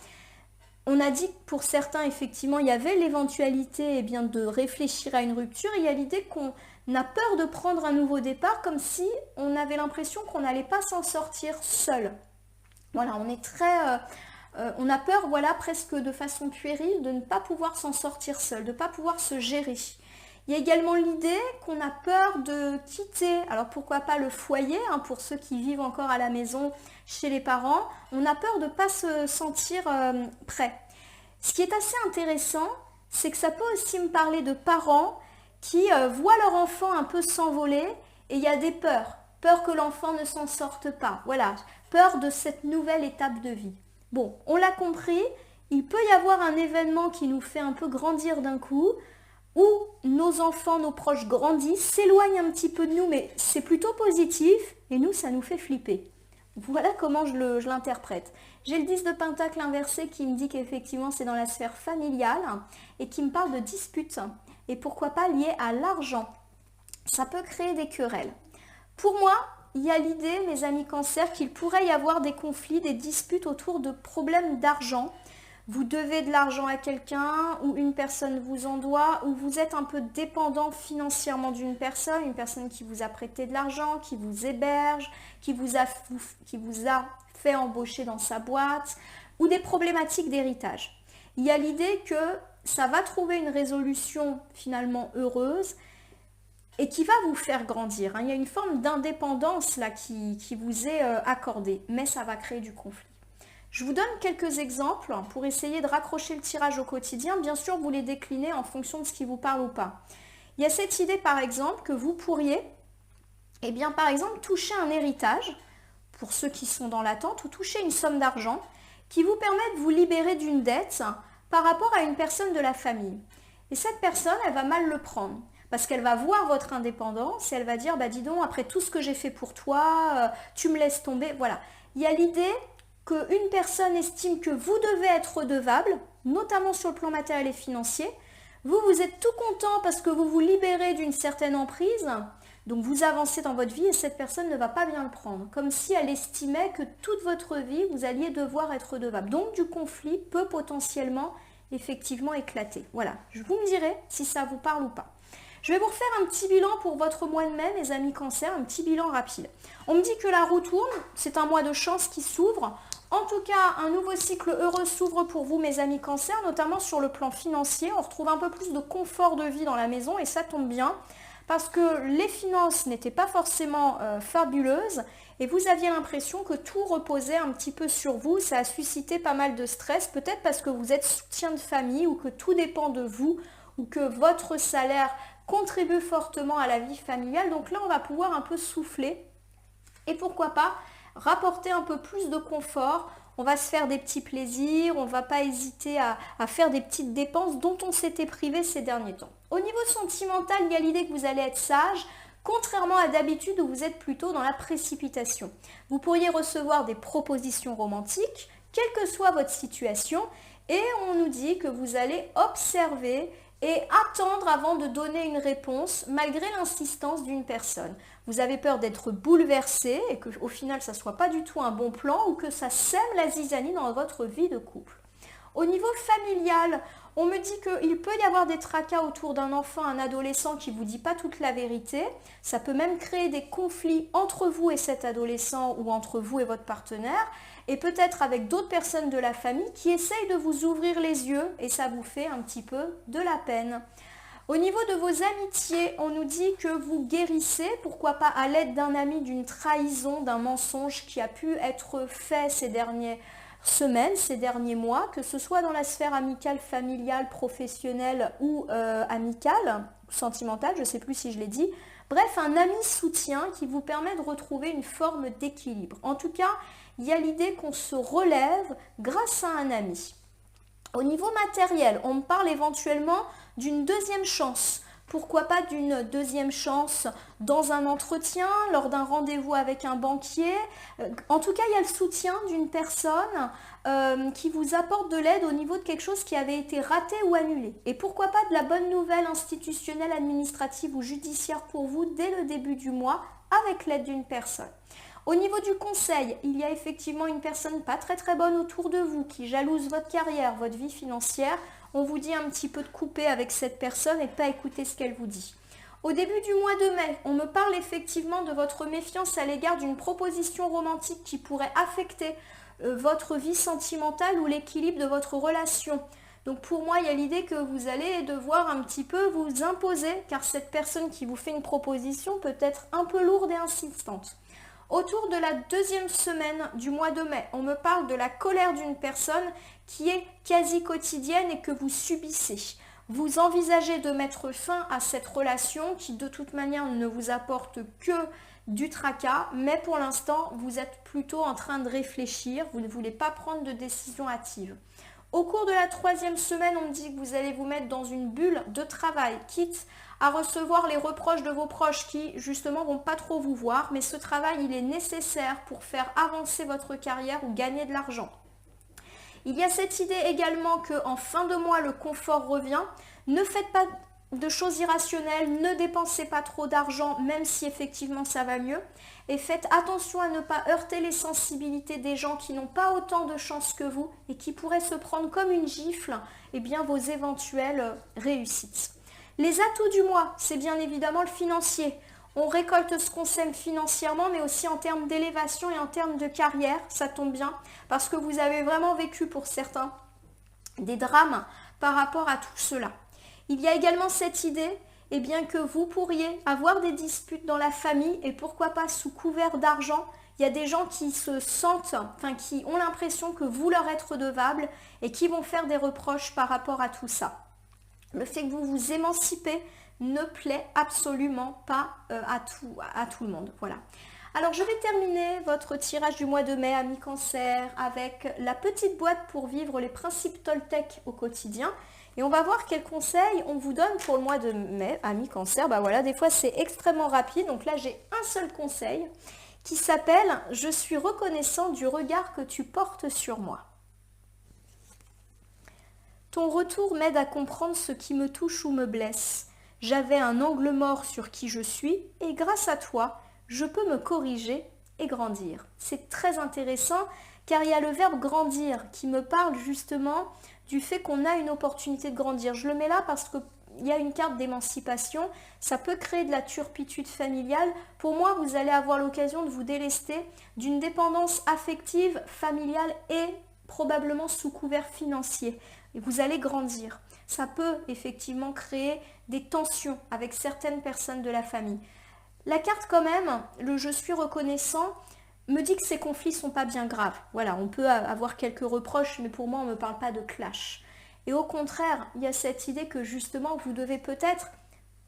On a dit que pour certains, effectivement, il y avait l'éventualité de réfléchir à une rupture. Il y a l'idée qu'on a peur de prendre un nouveau départ, comme si on avait l'impression qu'on n'allait pas s'en sortir seul. Voilà, on est très... on a peur, voilà, presque de façon puérile, de ne pas pouvoir s'en sortir seul, de ne pas pouvoir se gérer. Il y a également l'idée qu'on a peur de quitter, alors pourquoi pas le foyer, pour ceux qui vivent encore à la maison chez les parents, on a peur de ne pas se sentir prêt. Ce qui est assez intéressant, c'est que ça peut aussi me parler de parents qui voient leur enfant un peu s'envoler et il y a des peurs. Peur que l'enfant ne s'en sorte pas, voilà, peur de cette nouvelle étape de vie. Bon, on l'a compris, il peut y avoir un événement qui nous fait un peu grandir d'un coup, où nos enfants, nos proches grandissent, s'éloignent un petit peu de nous, mais c'est plutôt positif, et nous, ça nous fait flipper. Voilà comment je l'interprète. J'ai le 10 de Pentacle inversé qui me dit qu'effectivement c'est dans la sphère familiale, et qui me parle de disputes, et pourquoi pas liées à l'argent. Ça peut créer des querelles. Pour moi, il y a l'idée, mes amis cancers, qu'il pourrait y avoir des conflits, des disputes autour de problèmes d'argent. Vous devez de l'argent à quelqu'un, ou une personne vous en doit, ou vous êtes un peu dépendant financièrement d'une personne, une personne qui vous a prêté de l'argent, qui vous héberge, qui vous a fait embaucher dans sa boîte, ou des problématiques d'héritage. Il y a l'idée que ça va trouver une résolution finalement heureuse, et qui va vous faire grandir. Il y a une forme d'indépendance là qui vous est accordée, mais ça va créer du conflit. Je vous donne quelques exemples pour essayer de raccrocher le tirage au quotidien. Bien sûr, vous les déclinez en fonction de ce qui vous parle ou pas. Il y a cette idée, par exemple, que vous pourriez, par exemple, toucher un héritage, pour ceux qui sont dans l'attente, ou toucher une somme d'argent qui vous permet de vous libérer d'une dette par rapport à une personne de la famille. Et cette personne, elle va mal le prendre. Parce qu'elle va voir votre indépendance et elle va dire, dis donc, après tout ce que j'ai fait pour toi, tu me laisses tomber. Voilà. Il y a l'idée qu'une personne estime que vous devez être redevable, notamment sur le plan matériel et financier. Vous êtes tout content parce que vous vous libérez d'une certaine emprise. Donc vous avancez dans votre vie et cette personne ne va pas bien le prendre. Comme si elle estimait que toute votre vie, vous alliez devoir être redevable. Donc du conflit peut potentiellement, effectivement, éclater. Voilà. Vous me direz si ça vous parle ou pas. Je vais vous refaire un petit bilan pour votre mois de mai, mes amis cancers, un petit bilan rapide. On me dit que la roue tourne, c'est un mois de chance qui s'ouvre. En tout cas, un nouveau cycle heureux s'ouvre pour vous, mes amis cancers, notamment sur le plan financier. On retrouve un peu plus de confort de vie dans la maison et ça tombe bien parce que les finances n'étaient pas forcément fabuleuses et vous aviez l'impression que tout reposait un petit peu sur vous. Ça a suscité pas mal de stress, peut-être parce que vous êtes soutien de famille ou que tout dépend de vous ou que votre salaire contribue fortement à la vie familiale. Donc là, on va pouvoir un peu souffler et pourquoi pas rapporter un peu plus de confort. On va se faire des petits plaisirs, on ne va pas hésiter à faire des petites dépenses dont on s'était privé ces derniers temps. Au niveau sentimental, il y a l'idée que vous allez être sage, contrairement à d'habitude où vous êtes plutôt dans la précipitation. Vous pourriez recevoir des propositions romantiques, quelle que soit votre situation, et on nous dit que vous allez observer et attendre avant de donner une réponse malgré l'insistance d'une personne. Vous avez peur d'être bouleversé et qu'au final ça ne soit pas du tout un bon plan ou que ça sème la zizanie dans votre vie de couple. Au niveau familial, on me dit qu'il peut y avoir des tracas autour d'un enfant, un adolescent qui ne vous dit pas toute la vérité. Ça peut même créer des conflits entre vous et cet adolescent ou entre vous et votre partenaire. Et peut-être avec d'autres personnes de la famille qui essayent de vous ouvrir les yeux et ça vous fait un petit peu de la peine. Au niveau de vos amitiés, on nous dit que vous guérissez, pourquoi pas à l'aide d'un ami, d'une trahison, d'un mensonge qui a pu être fait ces dernières semaines, ces derniers mois, que ce soit dans la sphère amicale, familiale, professionnelle ou amicale, sentimentale, je ne sais plus si je l'ai dit. Bref, un ami soutien qui vous permet de retrouver une forme d'équilibre. En tout cas, il y a l'idée qu'on se relève grâce à un ami. Au niveau matériel, on me parle éventuellement d'une deuxième chance. Pourquoi pas d'une deuxième chance dans un entretien, lors d'un rendez-vous avec un banquier. En tout cas, il y a le soutien d'une personne qui vous apporte de l'aide au niveau de quelque chose qui avait été raté ou annulé. Et pourquoi pas de la bonne nouvelle institutionnelle, administrative ou judiciaire pour vous dès le début du mois avec l'aide d'une personne. Au niveau du conseil, il y a effectivement une personne pas très bonne autour de vous qui jalouse votre carrière, votre vie financière. On vous dit un petit peu de couper avec cette personne et de pas écouter ce qu'elle vous dit. Au début du mois de mai, on me parle effectivement de votre méfiance à l'égard d'une proposition romantique qui pourrait affecter votre vie sentimentale ou l'équilibre de votre relation. Donc pour moi, il y a l'idée que vous allez devoir un petit peu vous imposer car cette personne qui vous fait une proposition peut être un peu lourde et insistante. Autour de la deuxième semaine du mois de mai, on me parle de la colère d'une personne qui est quasi quotidienne et que vous subissez. Vous envisagez de mettre fin à cette relation qui de toute manière ne vous apporte que du tracas, mais pour l'instant, vous êtes plutôt en train de réfléchir, vous ne voulez pas prendre de décision hâtive. Au cours de la troisième semaine, on me dit que vous allez vous mettre dans une bulle de travail, quitte à recevoir les reproches de vos proches qui, justement, vont pas trop vous voir. Mais ce travail, il est nécessaire pour faire avancer votre carrière ou gagner de l'argent. Il y a cette idée également qu'en fin de mois, le confort revient. Ne faites pas de choses irrationnelles, ne dépensez pas trop d'argent, même si effectivement ça va mieux. Et faites attention à ne pas heurter les sensibilités des gens qui n'ont pas autant de chance que vous et qui pourraient se prendre comme une gifle vos éventuelles réussites. Les atouts du mois, c'est bien évidemment le financier. On récolte ce qu'on sème financièrement, mais aussi en termes d'élévation et en termes de carrière, ça tombe bien, parce que vous avez vraiment vécu pour certains des drames par rapport à tout cela. Il y a également cette idée que vous pourriez avoir des disputes dans la famille et pourquoi pas sous couvert d'argent. Il y a des gens qui se sentent, qui ont l'impression que vous leur êtes redevable et qui vont faire des reproches par rapport à tout ça. Le fait que vous vous émancipez ne plaît absolument pas à tout le monde. Voilà. Alors je vais terminer votre tirage du mois de mai, amis Cancer, avec la petite boîte pour vivre les principes Toltec au quotidien. Et on va voir quels conseils on vous donne pour le mois de mai, amis Cancer. Voilà, des fois c'est extrêmement rapide. Donc là j'ai un seul conseil qui s'appelle « Je suis reconnaissant du regard que tu portes sur moi ». Ton retour m'aide à comprendre ce qui me touche ou me blesse. J'avais un angle mort sur qui je suis et grâce à toi, je peux me corriger et grandir. C'est très intéressant car il y a le verbe grandir qui me parle justement du fait qu'on a une opportunité de grandir. Je le mets là parce qu'il y a une carte d'émancipation. Ça peut créer de la turpitude familiale. Pour moi, vous allez avoir l'occasion de vous délester d'une dépendance affective, familiale et probablement sous couvert financier. Et vous allez grandir. Ça peut effectivement créer des tensions avec certaines personnes de la famille. La carte quand même, le « je suis reconnaissant », me dit que ces conflits ne sont pas bien graves. Voilà, on peut avoir quelques reproches, mais pour moi, on ne me parle pas de clash. Et au contraire, il y a cette idée que justement, vous devez peut-être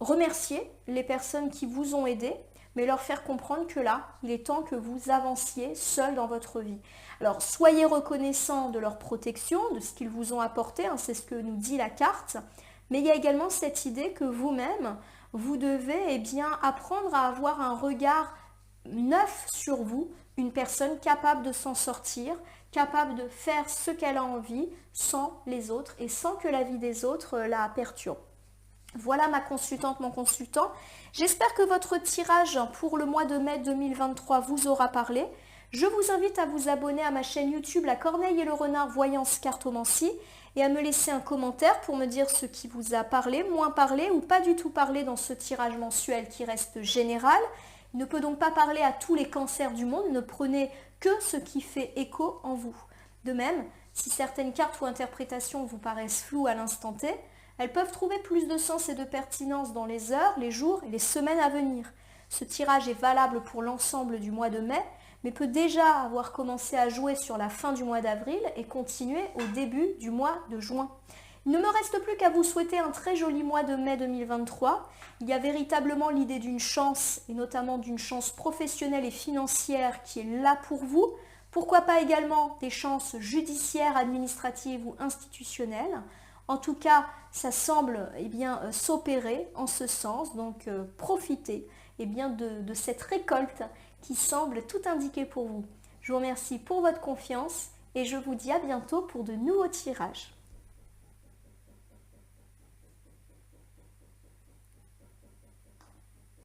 remercier les personnes qui vous ont aidé, mais leur faire comprendre que là, il est temps que vous avanciez seul dans votre vie. Alors, soyez reconnaissants de leur protection, de ce qu'ils vous ont apporté, c'est ce que nous dit la carte, mais il y a également cette idée que vous-même, vous devez apprendre à avoir un regard neuf sur vous, une personne capable de s'en sortir, capable de faire ce qu'elle a envie sans les autres et sans que la vie des autres la perturbe. Voilà ma consultante, mon consultant. J'espère que votre tirage pour le mois de mai 2023 vous aura parlé. Je vous invite à vous abonner à ma chaîne YouTube La Corneille et le Renard Voyance Cartomancie et à me laisser un commentaire pour me dire ce qui vous a parlé, moins parlé ou pas du tout parlé dans ce tirage mensuel qui reste général. Il ne peut donc pas parler à tous les cancers du monde, ne prenez que ce qui fait écho en vous. De même, si certaines cartes ou interprétations vous paraissent floues à l'instant T, elles peuvent trouver plus de sens et de pertinence dans les heures, les jours et les semaines à venir. Ce tirage est valable pour l'ensemble du mois de mai, mais peut déjà avoir commencé à jouer sur la fin du mois d'avril et continuer au début du mois de juin. Il ne me reste plus qu'à vous souhaiter un très joli mois de mai 2023. Il y a véritablement l'idée d'une chance, et notamment d'une chance professionnelle et financière qui est là pour vous. Pourquoi pas également des chances judiciaires, administratives ou institutionnelles. En tout cas, ça semble s'opérer en ce sens, donc profitez de cette récolte qui semble tout indiquer pour vous. Je vous remercie pour votre confiance et je vous dis à bientôt pour de nouveaux tirages.